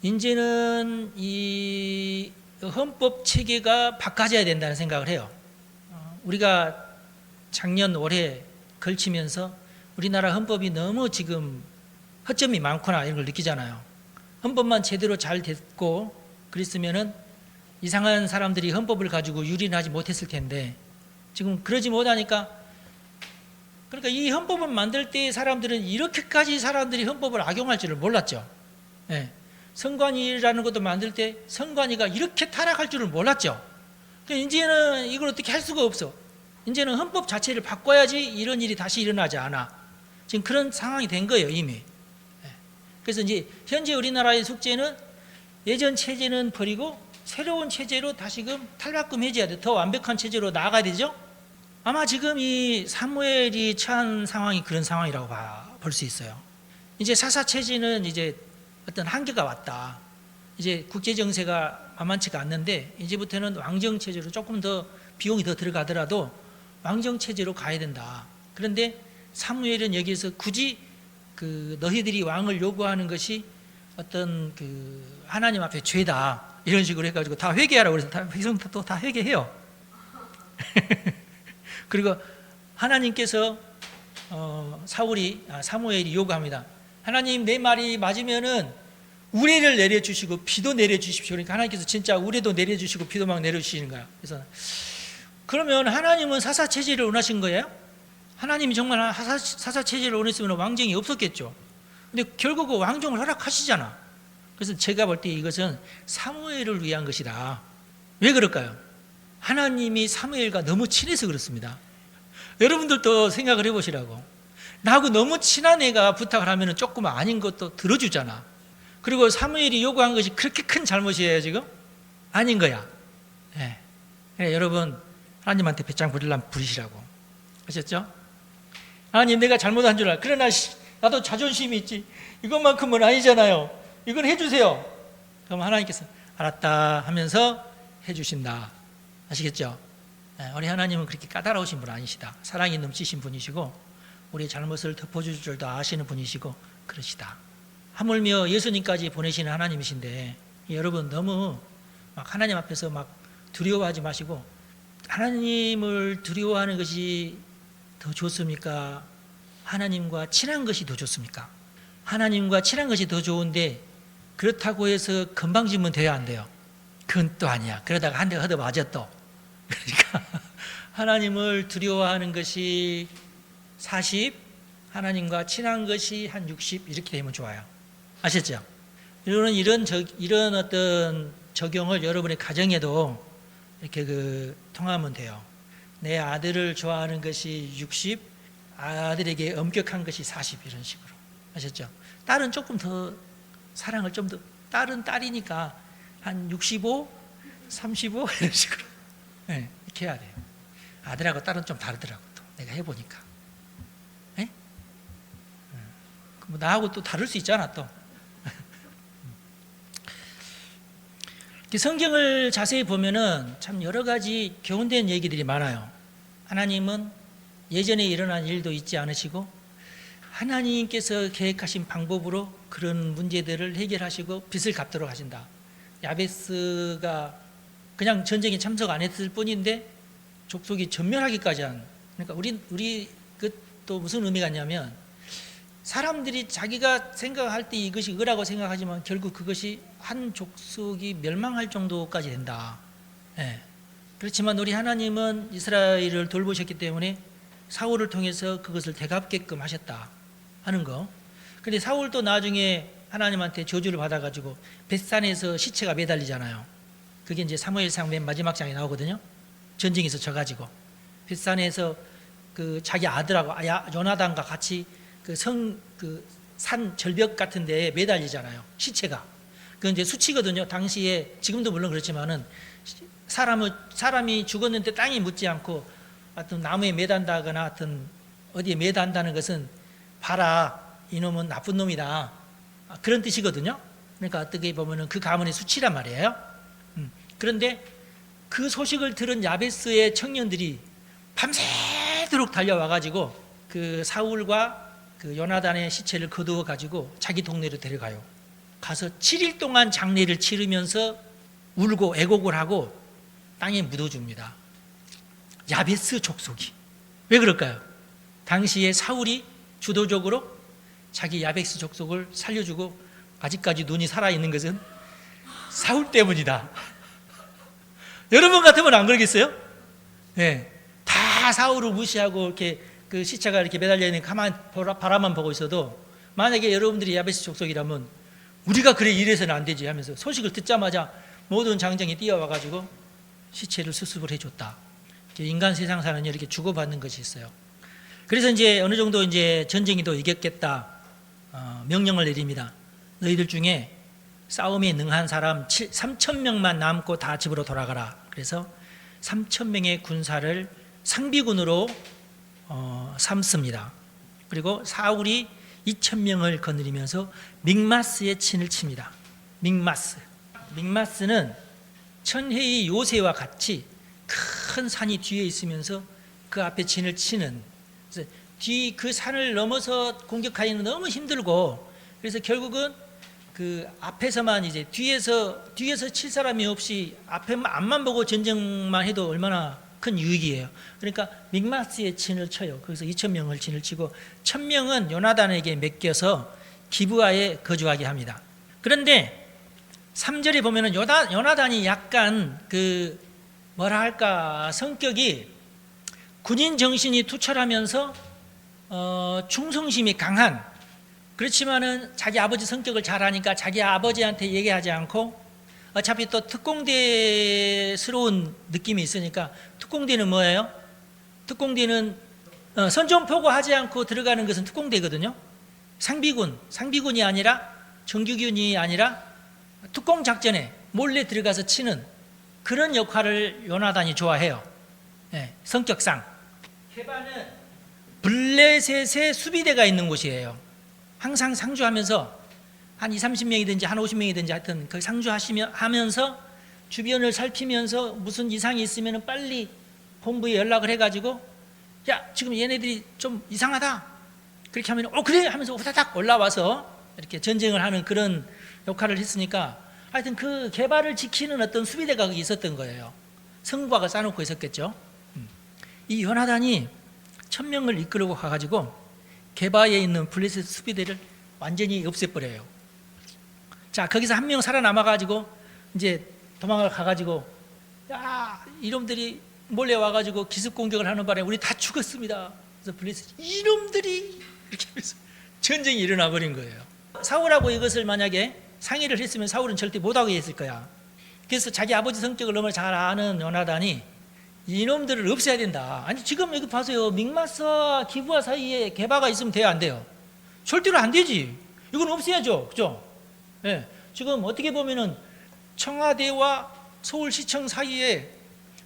이제는 이 헌법 체계가 바꿔져야 된다는 생각을 해요. 우리가 작년 올해 걸치면서 우리나라 헌법이 너무 지금 허점이 많구나 이런 걸 느끼잖아요. 헌법만 제대로 잘 됐고 그랬으면은 이상한 사람들이 헌법을 가지고 유린하지 못했을 텐데 지금 그러지 못하니까, 그러니까 이 헌법을 만들 때 사람들은 이렇게까지 사람들이 헌법을 악용할 줄을 몰랐죠. 예. 선관위라는 것도 만들 때 선관위가 이렇게 타락할 줄을 몰랐죠. 그러니까 이제는 이걸 어떻게 할 수가 없어. 이제는 헌법 자체를 바꿔야지 이런 일이 다시 일어나지 않아. 지금 그런 상황이 된 거예요, 이미. 예. 그래서 이제 현재 우리나라의 숙제는 예전 체제는 버리고 새로운 체제로 다시금 탈바꿈 해줘야 돼. 더 완벽한 체제로 나아가야 되죠. 아마 지금 이 사무엘이 처한 상황이 그런 상황이라고 볼 수 있어요. 이제 사사 체제는 이제 어떤 한계가 왔다. 이제 국제 정세가 만만치가 않는데 이제부터는 왕정 체제로 조금 더 비용이 더 들어가더라도 왕정 체제로 가야 된다. 그런데 사무엘은 여기에서 굳이 그 너희들이 왕을 요구하는 것이 어떤 그 하나님 앞에 죄다 이런 식으로 해가지고 다 회개하라고 그래서 다 백성도 다 회개해요. 그리고 하나님께서 사무엘이 요구합니다. 하나님, 내 말이 맞으면은 우레를 내려주시고 비도 내려주십시오. 그러니까 하나님께서 진짜 우레도 내려주시고 비도 막 내려주시는 거야. 그래서 그러면 하나님은 사사체제를 원하신 거예요? 하나님이 정말 사사체제를 원했으면 왕정이 없었겠죠. 근데 결국 왕정을 허락하시잖아. 그래서 제가 볼 때 이것은 사무엘을 위한 것이다. 왜 그럴까요? 하나님이 사무엘과 너무 친해서 그렇습니다. 여러분들도 생각을 해보시라고. 나하고 너무 친한 애가 부탁을 하면 조금 아닌 것도 들어주잖아. 그리고 사무엘이 요구한 것이 그렇게 큰 잘못이에요 지금? 아닌 거야. 네. 그래, 여러분 하나님한테 배짱 부리려면 부리시라고. 아셨죠? 하나님, 내가 잘못한 줄 알아. 그러나 나도 자존심이 있지. 이것만큼은 아니잖아요. 이건 해주세요. 그럼 하나님께서 알았다 하면서 해주신다. 아시겠죠? 네, 우리 하나님은 그렇게 까다로우신 분 아니시다. 사랑이 넘치신 분이시고 우리의 잘못을 덮어줄 줄도 아시는 분이시고 그러시다. 하물며 예수님까지 보내시는 하나님이신데 여러분 너무 막 하나님 앞에서 막 두려워하지 마시고, 하나님을 두려워하는 것이 더 좋습니까? 하나님과 친한 것이 더 좋습니까? 하나님과 친한 것이 더 좋은데 그렇다고 해서 건방지면 돼야 안 돼요. 그건 또 아니야. 그러다가 한 대 얻어 맞아 또. 그러니까 하나님을 두려워하는 것이 40, 하나님과 친한 것이 한 60 이렇게 되면 좋아요. 아셨죠? 이런 어떤 적용을 여러분의 가정에도 이렇게 통하면 돼요. 내 아들을 좋아하는 것이 60, 아들에게 엄격한 것이 40 이런 식으로. 아셨죠? 딸은 조금 더 사랑을 좀 더, 딸은 딸이니까 한 65, 35 이런 식으로. 네, 이렇게 해야 돼요. 아들하고 딸은 좀 다르더라고. 또 내가 해보니까. 네? 뭐 나하고 또 다를 수 있잖아 또. 성경을 자세히 보면은 참 여러 가지 교훈된 얘기들이 많아요. 하나님은 예전에 일어난 일도 잊지 않으시고 하나님께서 계획하신 방법으로 그런 문제들을 해결하시고 빚을 갚도록 하신다. 야베스가 그냥 전쟁에 참석 안 했을 뿐인데 족속이 전멸하기까지 한. 그러니까 우리 또 무슨 의미가 있냐면, 사람들이 자기가 생각할 때 이것이 의라고 생각하지만 결국 그것이 한 족속이 멸망할 정도까지 된다. 예. 그렇지만 우리 하나님은 이스라엘을 돌보셨기 때문에 사울을 통해서 그것을 되갚게끔 하셨다 하는 거. 근데 사울도 나중에 하나님한테 저주를 받아가지고 벳산에서 시체가 매달리잖아요. 그게 이제 사무엘상 맨 마지막 장에 나오거든요. 전쟁에서 져가지고 벳산에서 그 자기 아들하고 요나단과 같이 산 절벽 같은 데에 매달리잖아요. 시체가. 그건 이제 수치거든요. 당시에, 지금도 물론 그렇지만은 사람이 죽었는데 땅에 묻지 않고 어떤 나무에 매단다거나 어떤 어디에 매단다는 것은 봐라, 이놈은 나쁜 놈이다, 그런 뜻이거든요. 그러니까 어떻게 보면은 그 가문의 수치란 말이에요. 그런데 그 소식을 들은 야베스의 청년들이 밤새도록 달려와가지고 그 사울과 그 요나단의 시체를 거두어 가지고 자기 동네로 데려가요. 가서 7일 동안 장례를 치르면서 울고 애곡을 하고 땅에 묻어줍니다. 야베스 족속이. 왜 그럴까요? 당시에 사울이 주도적으로 자기 야베스 족속을 살려주고 아직까지 눈이 살아있는 것은 사울 때문이다. 여러분 같으면 안 그러겠어요? 네. 다 사울을 무시하고 이렇게 그 시체가 이렇게 매달려 있는 가만 바라만 보고 있어도, 만약에 여러분들이 야베스 족속이라면 우리가 그래 이래서는 안 되지 하면서 소식을 듣자마자 모든 장정이 뛰어와가지고 시체를 수습을 해줬다. 인간 세상 사는 이렇게 주고받는 것이 있어요. 그래서 이제 어느 정도 이제 전쟁이 또 이겼겠다 명령을 내립니다. 너희들 중에 싸움에 능한 사람 3,000명만 남고 다 집으로 돌아가라. 그래서 3,000명의 군사를 상비군으로 삼습니다. 그리고 사울이 2,000명을 거느리면서 믹마스에 친을 칩니다. 믹마스는 천혜의 요새와 같이 큰 산이 뒤에 있으면서 그 앞에 진을 치는, 그래서 그 산을 넘어서 공격하기는 너무 힘들고, 그래서 결국은 그 앞에서만 이제 뒤에서 칠 사람이 없이 앞만 보고 전쟁만 해도 얼마나 큰 유익이에요. 그러니까 믹마스의 진을 쳐요. 거기서 2,000명을 진을 치고 1,000명은 요나단에게 맡겨서 기브아에 거주하게 합니다. 그런데 3절에 보면은 요나단이 약간 그 뭐라 할까 성격이 군인 정신이 투철하면서 충성심이 강한, 그렇지만은 자기 아버지 성격을 잘 아니까 자기 아버지한테 얘기하지 않고 어차피 또 특공대스러운 느낌이 있으니까. 특공대는 뭐예요? 특공대는 선전포고 하지 않고 들어가는 것은 특공대거든요. 상비군이 아니라 정규군이 아니라 특공작전에 몰래 들어가서 치는 그런 역할을 요나단이 좋아해요. 네, 성격상. 게바는 블레셋의 수비대가 있는 곳이에요. 항상 상주하면서 한 20-30명이든지 한 50명이든지 하여튼 그 상주하면서 주변을 살피면서 무슨 이상이 있으면 빨리 본부에 연락을 해가지고 야 지금 얘네들이 좀 이상하다 그렇게 하면 그래 하면서 후다닥 올라와서 이렇게 전쟁을 하는 그런 역할을 했으니까 하여튼 그 게바를 지키는 어떤 수비대가 거기 있었던 거예요. 성곽을 쌓아놓고 있었겠죠. 이 요나단이 1,000명을 이끌고 가가지고 게바에 있는 블레셋 수비대를 완전히 없애버려요. 자, 거기서 한 명 살아남아가지고 이제 도망을 가가지고 야 이놈들이 몰래 와가지고 기습 공격을 하는 바람에 우리 다 죽었습니다. 그래서 블레셋 이놈들이 이렇게 하면서 전쟁이 일어나 버린 거예요. 사울하고 이것을 만약에 상의를 했으면 사울은 절대 못하게 했을 거야. 그래서 자기 아버지 성격을 너무 잘 아는 요나단이 이놈들을 없애야 된다. 아니 지금 여기 보세요. 믹마스와 기브아 사이에 게바가 있으면 돼요, 안 돼요? 절대로 안 되지. 이건 없애야죠, 그죠? 네. 지금 어떻게 보면은 청와대와 서울시청 사이에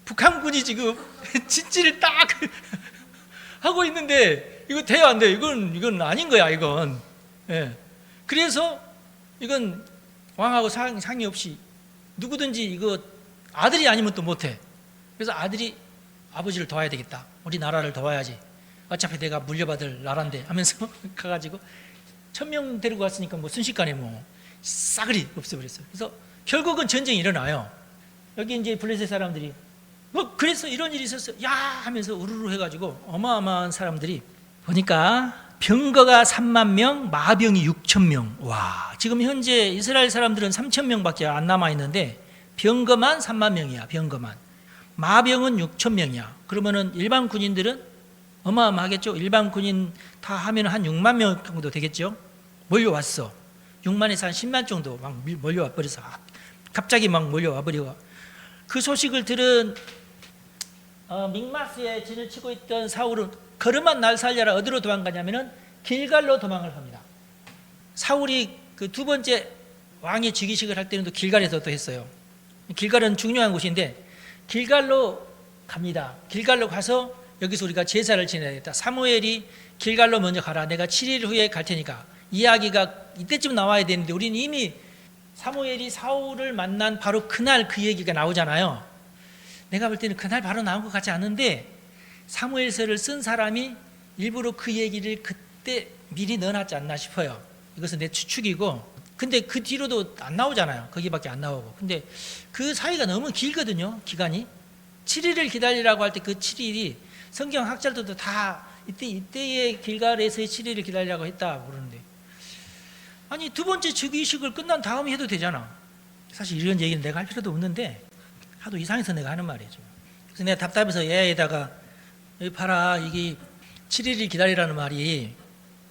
북한군이 지금 진지를 딱 하고 있는데 이거 돼요, 안 돼요? 이건 아닌 거야, 이건. 네. 그래서 이건 왕하고 상의 없이 누구든지 이거 아들이 아니면 또 못해. 그래서 아들이 아버지를 도와야 되겠다. 우리 나라를 도와야지. 어차피 내가 물려받을 나라인데 하면서 가가지고 1,000명 데리고 왔으니까 뭐 순식간에 뭐 싸그리 없애버렸어요. 그래서 결국은 전쟁이 일어나요. 여기 이제 블레셋 사람들이 그래서 이런 일이 있었어. 야 하면서 우르르 해가지고 어마어마한 사람들이 보니까 병거가 3만 명, 마병이 6,000명. 와, 지금 현재 이스라엘 사람들은 3,000명밖에 안 남아 있는데 병거만 3만 명이야. 병거만. 마병은 6,000명이야. 그러면은 일반 군인들은 어마어마하겠죠. 일반 군인 다 하면 한 6만 명 정도 되겠죠. 몰려왔어. 6만에서 한 10만 정도 막 몰려와 버려서 갑자기 막 몰려와 버리고. 그 소식을 들은 믹마스에 진을 치고 있던 사울은 걸음만 날 살려라 어디로 도망가냐면은 길갈로 도망을 합니다. 사울이 그 두 번째 왕의 즉위식을 할 때는 또 길갈에서 또 했어요. 길갈은 중요한 곳인데 길갈로 갑니다. 길갈로 가서 여기서 우리가 제사를 지내야겠다. 사무엘이 길갈로 먼저 가라. 내가 7일 후에 갈 테니까. 이야기가 이때쯤 나와야 되는데 우리는 이미 사무엘이 사울을 만난 바로 그날 그 얘기가 나오잖아요. 내가 볼 때는 그날 바로 나온 것 같지 않은데 사무엘서를 쓴 사람이 일부러 그 얘기를 그때 미리 넣어놨지 않나 싶어요. 이것은 내 추측이고. 근데 그 뒤로도 안 나오잖아요. 거기밖에 안 나오고. 근데 그 사이가 너무 길거든요. 기간이 7일을 기다리라고 할 때 그 7일이 성경 학자들도 다 이때의 길갈에서의 7일을 기다리라고 했다고 그러는데 아니 두 번째 즉위식을 끝난 다음에 해도 되잖아. 사실 이런 얘기는 내가 할 필요도 없는데 하도 이상해서 내가 하는 말이죠. 그래서 내가 답답해서 얘에다가 여기 봐라 이게 7일을 기다리라는 말이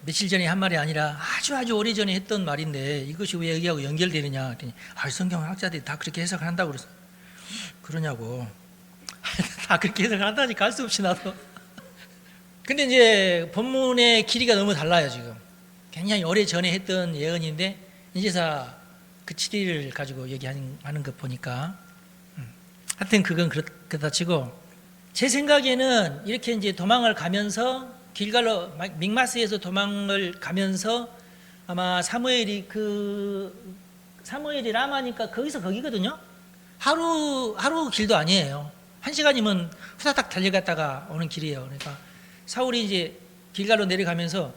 며칠 전에 한 말이 아니라 아주 오래전에 했던 말인데 이것이 왜 여기하고 연결되느냐 그랬더니 성경 학자들이 다 그렇게 해석을 한다고 그래서 그러냐고. 다 그렇게 해석을 한다니까 할 수 없이 나도. 근데 이제 본문의 길이가 너무 달라요. 지금 굉장히 오래전에 했던 예언인데 이제서 그 7일을 가지고 얘기하는 것 보니까 하여튼 그건 그렇다 치고 제 생각에는 이렇게 이제 도망을 가면서 길갈로 믹마스에서 도망을 가면서 아마 사무엘이 라마니까 거기서 거기거든요. 하루 길도 아니에요. 1시간이면 후다닥 달려갔다가 오는 길이에요. 그러니까 사울이 이제 길갈로 내려가면서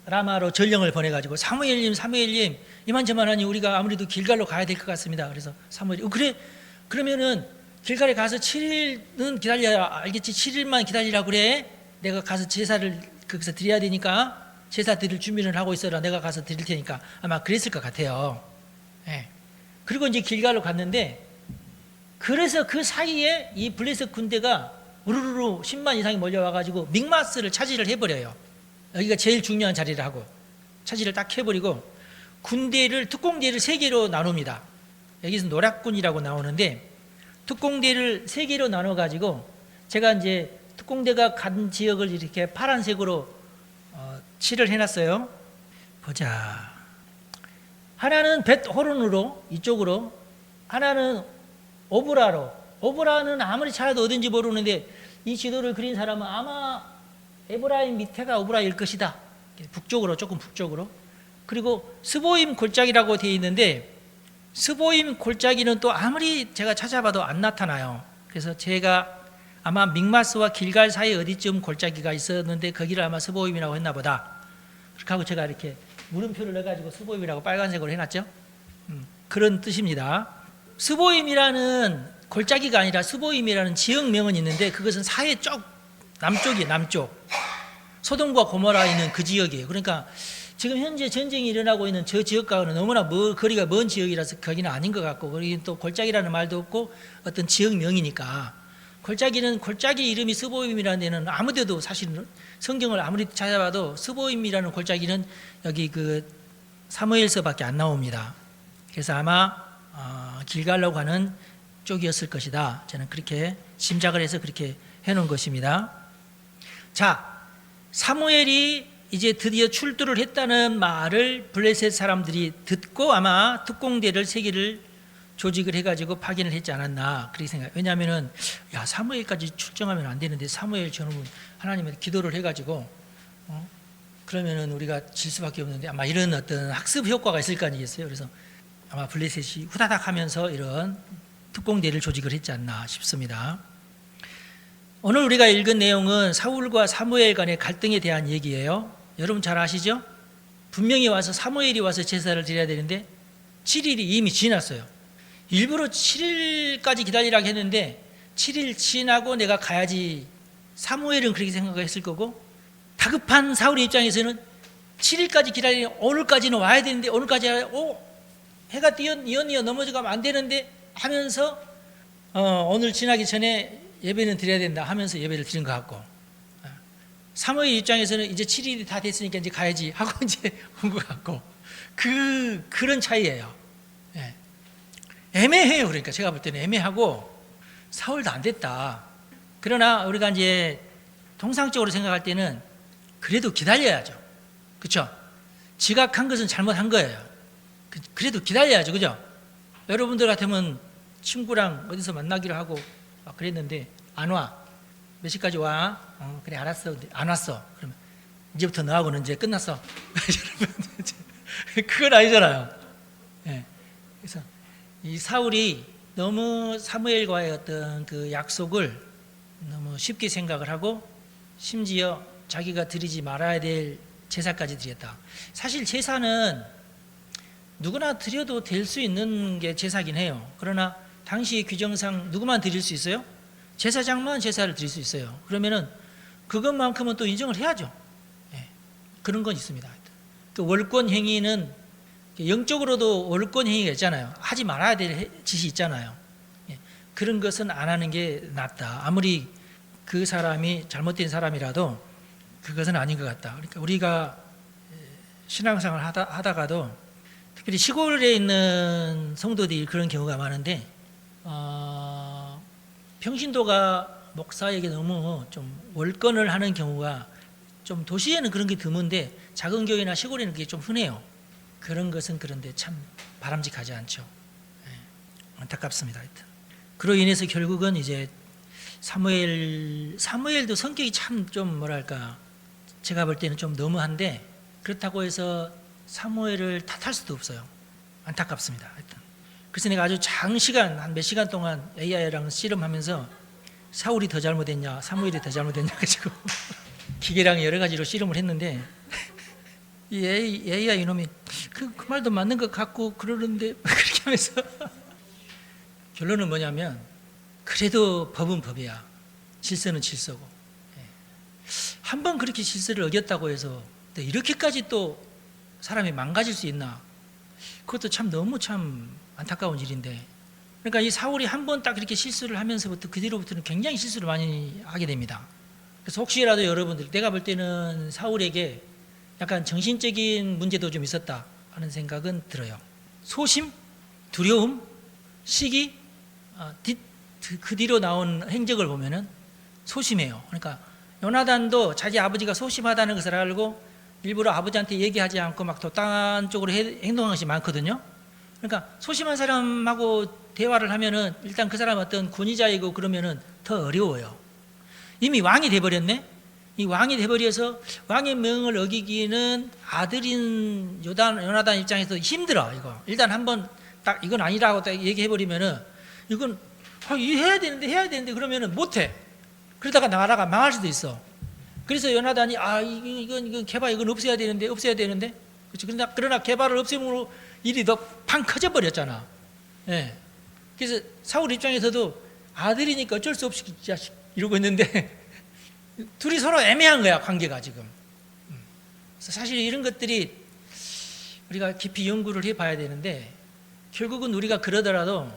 라마로 전령을 보내가지고 사무엘님 이만저만하니 우리가 아무래도 길갈로 가야 될 것 같습니다. 그래서 사무엘이 그래 그러면은 길갈에 가서 7일은 기다려야 알겠지. 7일만 기다리라고 그래. 내가 가서 제사를 거기서 드려야 되니까 제사 드릴 준비를 하고 있어라. 내가 가서 드릴 테니까. 아마 그랬을 것 같아요. 예. 그리고 이제 길갈로 갔는데 그래서 그 사이에 이 블레셋 군대가 우르르 10만 이상이 몰려와가지고 믹마스를 차지를 해버려요. 여기가 제일 중요한 자리를 하고 차지를 딱 해버리고 특공대를 3개로 나눕니다. 여기서 노략군이라고 나오는데 특공대를 3개로 나눠가지고 제가 이제 특공대가 간 지역을 이렇게 파란색으로 칠을 해놨어요. 보자. 하나는 벳호론으로 이쪽으로, 하나는 오브라로. 오브라는 아무리 찾아도 어딘지 모르는데 이 지도를 그린 사람은 아마 에브라임 밑에가 오브라일 것이다. 북쪽으로, 조금 북쪽으로. 그리고 스보임 골짜기라고 되어 있는데 스보임 골짜기는 또 아무리 제가 찾아봐도 안 나타나요. 그래서 제가 아마 믹마스와 길갈 사이 어디쯤 골짜기가 있었는데 거기를 아마 스보임이라고 했나 보다. 그렇게 하고 제가 이렇게 물음표를 넣어가지고 스보임이라고 빨간색으로 해놨죠. 그런 뜻입니다. 스보임이라는 골짜기가 아니라 스보임이라는 지역명은 있는데 그것은 사해 쪽 남쪽이에요. 남쪽. 소돔과 고모라에 있는 그 지역이에요. 그러니까 지금 현재 전쟁이 일어나고 있는 저 지역과는 너무나 거리가 먼 지역이라서 거기는 아닌 것 같고, 거기 또 골짜기라는 말도 없고 어떤 지역명이니까 골짜기는 골짜기 이름이 스보임이라는 데는 아무데도 사실 성경을 아무리 찾아봐도 스보임이라는 골짜기는 여기 그 사무엘서밖에 안 나옵니다. 그래서 아마 길갈로 가는 쪽이었을 것이다. 저는 그렇게 짐작을 해서 그렇게 해놓은 것입니다. 자, 사무엘이 이제 드디어 출두를 했다는 말을 블레셋 사람들이 듣고 아마 특공대를 3개를 조직을 해가지고 파견을 했지 않았나 그렇게 생각해요. 왜냐하면은 야 사무엘까지 출정하면 안 되는데 사무엘 저놈은 하나님한테 기도를 해가지고 그러면은 우리가 질 수밖에 없는데 아마 이런 어떤 학습 효과가 있을 거 아니겠어요. 그래서 아마 블레셋이 후다닥 하면서 이런 특공대를 조직을 했지 않나 싶습니다. 오늘 우리가 읽은 내용은 사울과 사무엘 간의 갈등에 대한 얘기예요. 여러분 잘 아시죠? 분명히 와서 사무엘이 와서 제사를 드려야 되는데 7일이 이미 지났어요. 일부러 7일까지 기다리라고 했는데 7일 지나고 내가 가야지. 사무엘은 그렇게 생각했을 거고 다급한 사울의 입장에서는 7일까지 기다리면 오늘까지는 와야 되는데 오늘까지 해가 이어 넘어져가면 안 되는데 하면서 오늘 지나기 전에 예배는 드려야 된다 하면서 예배를 드린 것 같고, 사무엘 입장에서는 이제 7일이 다 됐으니까 이제 가야지 하고 이제 온 것 같고, 그런 차이예요. 예. 애매해요. 그러니까 제가 볼 때는 애매하고 사울도 안 됐다. 그러나 우리가 이제 통상적으로 생각할 때는 그래도 기다려야죠. 그렇죠? 지각한 것은 잘못한 거예요. 그래도 기다려야죠. 그죠? 여러분들 같으면 친구랑 어디서 만나기로 하고 그랬는데 안 와. 몇 시까지 와? 그래 알았어. 안 왔어. 그러면 이제부터 너하고는 이제 끝났어. 그건 아니잖아요. 네. 그래서 이 사울이 너무 사무엘과의 어떤 그 약속을 너무 쉽게 생각을 하고 심지어 자기가 드리지 말아야 될 제사까지 드렸다. 사실 제사는 누구나 드려도 될 수 있는 게 제사긴 해요. 그러나 당시 규정상 누구만 드릴 수 있어요? 제사장만 제사를 드릴 수 있어요. 그러면은 그것만큼은 또 인정을 해야죠. 예, 그런 건 있습니다. 그 월권 행위는 영적으로도 월권 행위가 있잖아요. 하지 말아야 될 짓이 있잖아요. 예, 그런 것은 안 하는 게 낫다. 아무리 그 사람이 잘못된 사람이라도 그것은 아닌 것 같다. 그러니까 우리가 신앙생활을 하다가도 특별히 시골에 있는 성도들이 그런 경우가 많은데 평신도가 목사에게 너무 좀 월권을 하는 경우가 좀 도시에는 그런 게 드문데 작은 교회나 시골에는 그게 좀 흔해요. 그런 것은 그런데 참 바람직하지 않죠. 네, 안타깝습니다. 하여튼. 그로 인해서 결국은 이제 사무엘도 성격이 참 좀 뭐랄까 제가 볼 때는 좀 너무한데 그렇다고 해서 사무엘을 탓할 수도 없어요. 안타깝습니다. 하여튼. 그래서 내가 아주 장시간 한 몇 시간 동안 AI랑 씨름하면서 사울이 더 잘못했냐 사무엘이 더 잘못했냐 가지고 기계랑 여러 가지로 씨름을 했는데 이 A야 이놈이 그 말도 맞는 것 같고 그러는데 그렇게 하면서 결론은 뭐냐면 그래도 법은 법이야. 질서는 질서고. 한 번 그렇게 질서를 어겼다고 해서 이렇게까지 또 사람이 망가질 수 있나? 그것도 참 너무 참 안타까운 일인데, 그러니까 이 사울이 한 번 딱 그렇게 실수를 하면서부터 그 뒤로부터는 굉장히 실수를 많이 하게 됩니다. 그래서 혹시라도 여러분들, 내가 볼 때는 사울에게 약간 정신적인 문제도 좀 있었다 하는 생각은 들어요. 소심, 두려움, 시기, 그 뒤로 나온 행적을 보면은 소심해요. 그러니까 요나단도 자기 아버지가 소심하다는 것을 알고 일부러 아버지한테 얘기하지 않고 막 도딴 쪽으로 행동한 것이 많거든요. 그러니까 소심한 사람하고 대화를 하면은 일단 그 사람 어떤 권위자이고 그러면은 더 어려워요. 이미 왕이 돼버렸네. 이 왕이 돼버려서 왕의 명을 어기기는 아들인 요나단 입장에서 힘들어. 이거 일단 한번 딱 이건 아니라고 딱 얘기해버리면은 이건 해야 되는데 그러면은 못해. 그러다가 나라가 망할 수도 있어. 그래서 요나단이 이건 개발 이건 없애야 되는데 그렇지. 그러나 개발을 없애므로 일이 더 팡 커져버렸잖아. 예. 그래서 사울 입장에서도 아들이니까 어쩔 수 없이 자식 이러고 있는데 둘이 서로 애매한 거야, 관계가 지금. 그래서 사실 이런 것들이 우리가 깊이 연구를 해봐야 되는데, 결국은 우리가 그러더라도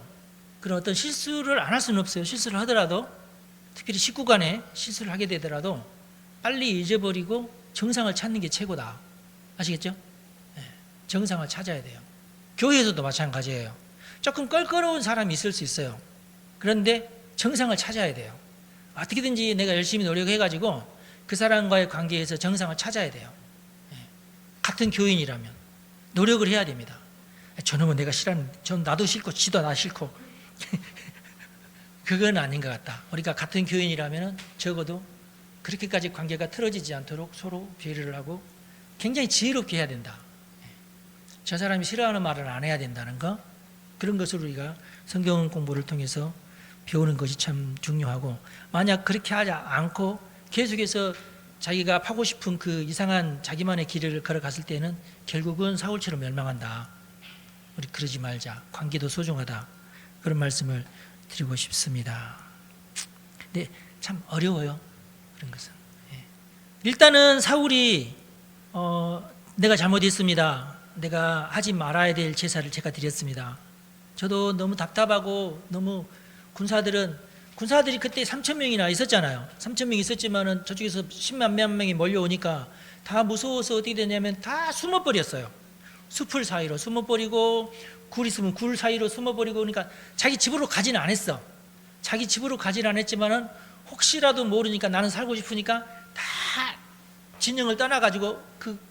그런 어떤 실수를 안 할 수는 없어요. 실수를 하더라도, 특별히 식구 간에 실수를 하게 되더라도 빨리 잊어버리고 정상을 찾는 게 최고다. 아시겠죠? 네, 정상을 찾아야 돼요. 교회에서도 마찬가지예요. 조금 껄끄러운 사람이 있을 수 있어요. 그런데 정상을 찾아야 돼요. 어떻게든지 내가 열심히 노력해가지고 그 사람과의 관계에서 정상을 찾아야 돼요. 네, 같은 교인이라면 노력을 해야 됩니다. 저놈은 내가 싫어하는, 나도 싫고 지도 나 싫고 그건 아닌 것 같다. 우리가 같은 교인이라면 적어도 그렇게까지 관계가 틀어지지 않도록 서로 배려를 하고 굉장히 지혜롭게 해야 된다. 저 사람이 싫어하는 말을 안 해야 된다는 거, 그런 것을 우리가 성경 공부를 통해서 배우는 것이 참 중요하고, 만약 그렇게 하지 않고 계속해서 자기가 파고 싶은 그 이상한 자기만의 길을 걸어갔을 때는 결국은 사울처럼 멸망한다. 우리 그러지 말자. 관계도 소중하다. 그런 말씀을 드리고 싶습니다. 근데 참 어려워요, 그런 것은. 일단은 사울이 내가 잘못했습니다. 내가 하지 말아야 될 제사를 제가 드렸습니다. 저도 너무 답답하고, 너무 군사들이 그때 3,000명이나 있었잖아요. 3,000명이 있었지만은 저쪽에서 10만 명이 몰려오니까 다 무서워서 어떻게 되냐면 다 숨어버렸어요. 숲을 사이로 숨어버리고, 굴 있으면 굴 사이로 숨어버리고, 그러니까 자기 집으로 가지는 않았어. 자기 집으로 가지는 않았지만은 혹시라도 모르니까, 나는 살고 싶으니까 다 진영을 떠나가지고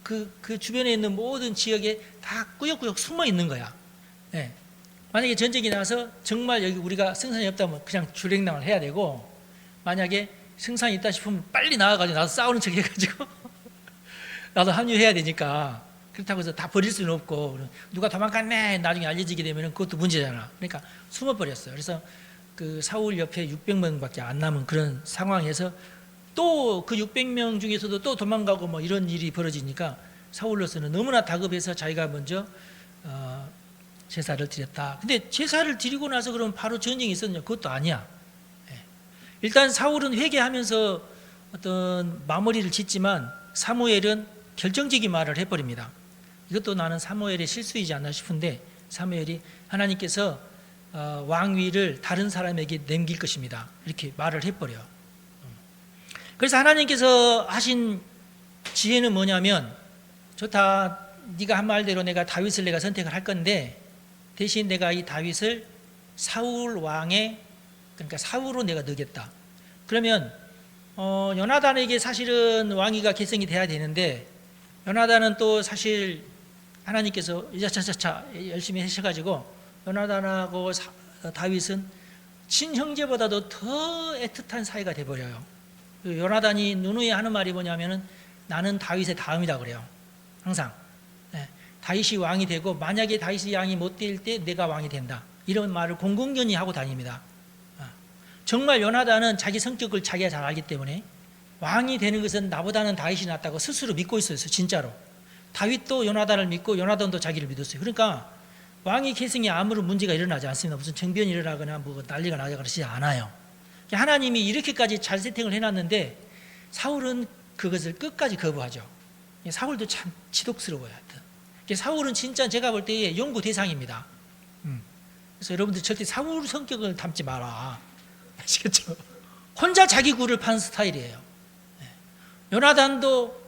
그 주변에 있는 모든 지역에 다 꾸역꾸역 숨어 있는 거야. 네. 만약에 전쟁이 나서 정말 여기 우리가 승산이 없다면 그냥 주랭랑을 해야 되고, 만약에 승산이 있다 싶으면 빨리 나와가지고 나도 싸우는 척 해가지고 나도 합류해야 되니까, 그렇다고 해서 다 버릴 수는 없고, 누가 도망갔네 나중에 알려지게 되면 그것도 문제잖아. 그러니까 숨어버렸어요. 그래서 그 사울 옆에 600명밖에 안 남은 그런 상황에서 또 그 600명 중에서도 또 도망가고 뭐 이런 일이 벌어지니까 사울로서는 너무나 다급해서 자기가 먼저 제사를 드렸다. 근데 제사를 드리고 나서 그러면 바로 전쟁이 있었냐? 그것도 아니야. 일단 사울은 회개하면서 어떤 마무리를 짓지만 사무엘은 결정적인 말을 해버립니다. 이것도 나는 사무엘의 실수이지 않나 싶은데, 사무엘이 하나님께서 왕위를 다른 사람에게 넘길 것입니다, 이렇게 말을 해버려요. 그래서 하나님께서 하신 지혜는 뭐냐면, 좋다, 네가 한 말대로 내가 다윗을 내가 선택을 할 건데, 대신 내가 이 다윗을 사울 왕의, 그러니까 사울로 내가 넣겠다. 그러면 요나단에게 사실은 왕위가 계승이 돼야 되는데, 요나단은 또 사실 하나님께서 차차차 열심히 하셔가지고 요나단하고 다윗은 친형제보다도 더 애틋한 사이가 돼버려요. 요나단이 누누이 하는 말이 뭐냐면은 나는 다윗의 다음이다 그래요. 항상 다윗이 왕이 되고, 만약에 다윗이 왕이 못 될 때 내가 왕이 된다, 이런 말을 공공연히 하고 다닙니다. 정말 요나단은 자기 성격을 자기가 잘 알기 때문에 왕이 되는 것은 나보다는 다윗이 낫다고 스스로 믿고 있었어요, 진짜로. 다윗도 요나단을 믿고 요나단도 자기를 믿었어요. 그러니까 왕의 계승에 아무런 문제가 일어나지 않습니다. 무슨 정변이 일어나거나 뭐 난리가 나거나 그러지 않아요. 하나님이 이렇게까지 잘 세팅을 해놨는데 사울은 그것을 끝까지 거부하죠. 사울도 참 지독스러워요. 사울은 진짜 제가 볼 때 연구 대상입니다. 그래서 여러분들 절대 사울 성격을 닮지 마라. 아시겠죠? 혼자 자기 굴을 판 스타일이에요. 요나단도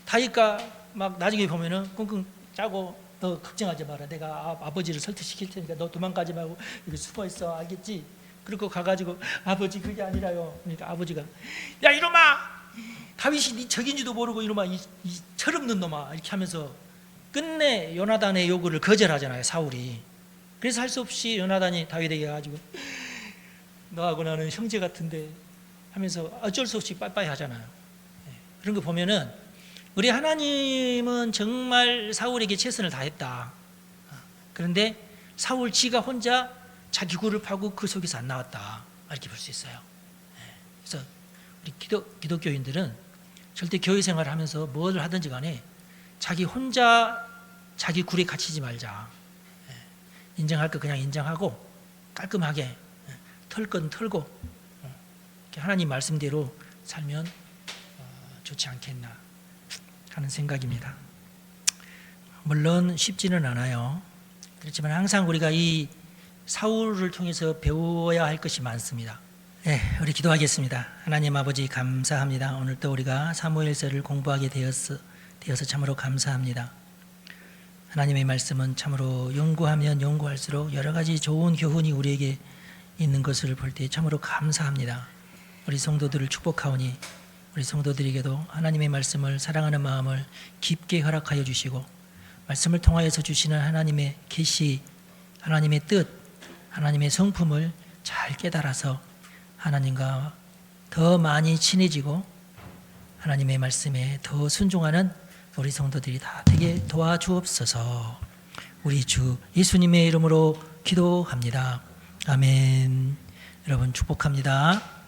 다윗과 막 나중에 보면은 끙끙 짜고 너 걱정하지 마라. 내가 아버지를 설득시킬 테니까 너 도망가지 말고 여기 숨어 있어. 알겠지? 그리고 가가지고 아버지 그게 아니라요. 그러니까 아버지가 야 이놈아 다윗이 네 적인지도 모르고 이놈아 이 철없는 놈아 이렇게 하면서 끝내 요나단의 요구를 거절하잖아요. 사울이. 그래서 할 수 없이 요나단이 다윗에게 가지고 너하고 나는 형제 같은데 하면서 어쩔 수 없이 빠빠이 하잖아요. 그런 거 보면은 우리 하나님은 정말 사울에게 최선을 다했다. 그런데 사울 지가 혼자 자기 굴을 파고 그 속에서 안 나왔다. 이렇게 볼 수 있어요. 그래서 우리 기독교인들은 절대 교회 생활을 하면서 뭘 하든지 간에 자기 혼자 자기 굴에 갇히지 말자. 인정할 거 그냥 인정하고 깔끔하게 털 건 털고 하나님 말씀대로 살면 좋지 않겠나 하는 생각입니다. 물론 쉽지는 않아요. 그렇지만 항상 우리가 이 사울을 통해서 배워야 할 것이 많습니다. 네, 우리 기도하겠습니다. 하나님 아버지 감사합니다. 오늘 또 우리가 사무엘서를 공부하게 되어서 참으로 감사합니다. 하나님의 말씀은 참으로 연구하면 연구할수록 여러 가지 좋은 교훈이 우리에게 있는 것을 볼 때 참으로 감사합니다. 우리 성도들을 축복하오니 우리 성도들에게도 하나님의 말씀을 사랑하는 마음을 깊게 허락하여 주시고 말씀을 통하여서 주시는 하나님의 계시, 하나님의 뜻, 하나님의 성품을 잘 깨달아서 하나님과 더 많이 친해지고 하나님의 말씀에 더 순종하는 우리 성도들이 다 되게 도와주옵소서. 우리 주 예수님의 이름으로 기도합니다. 아멘. 여러분 축복합니다.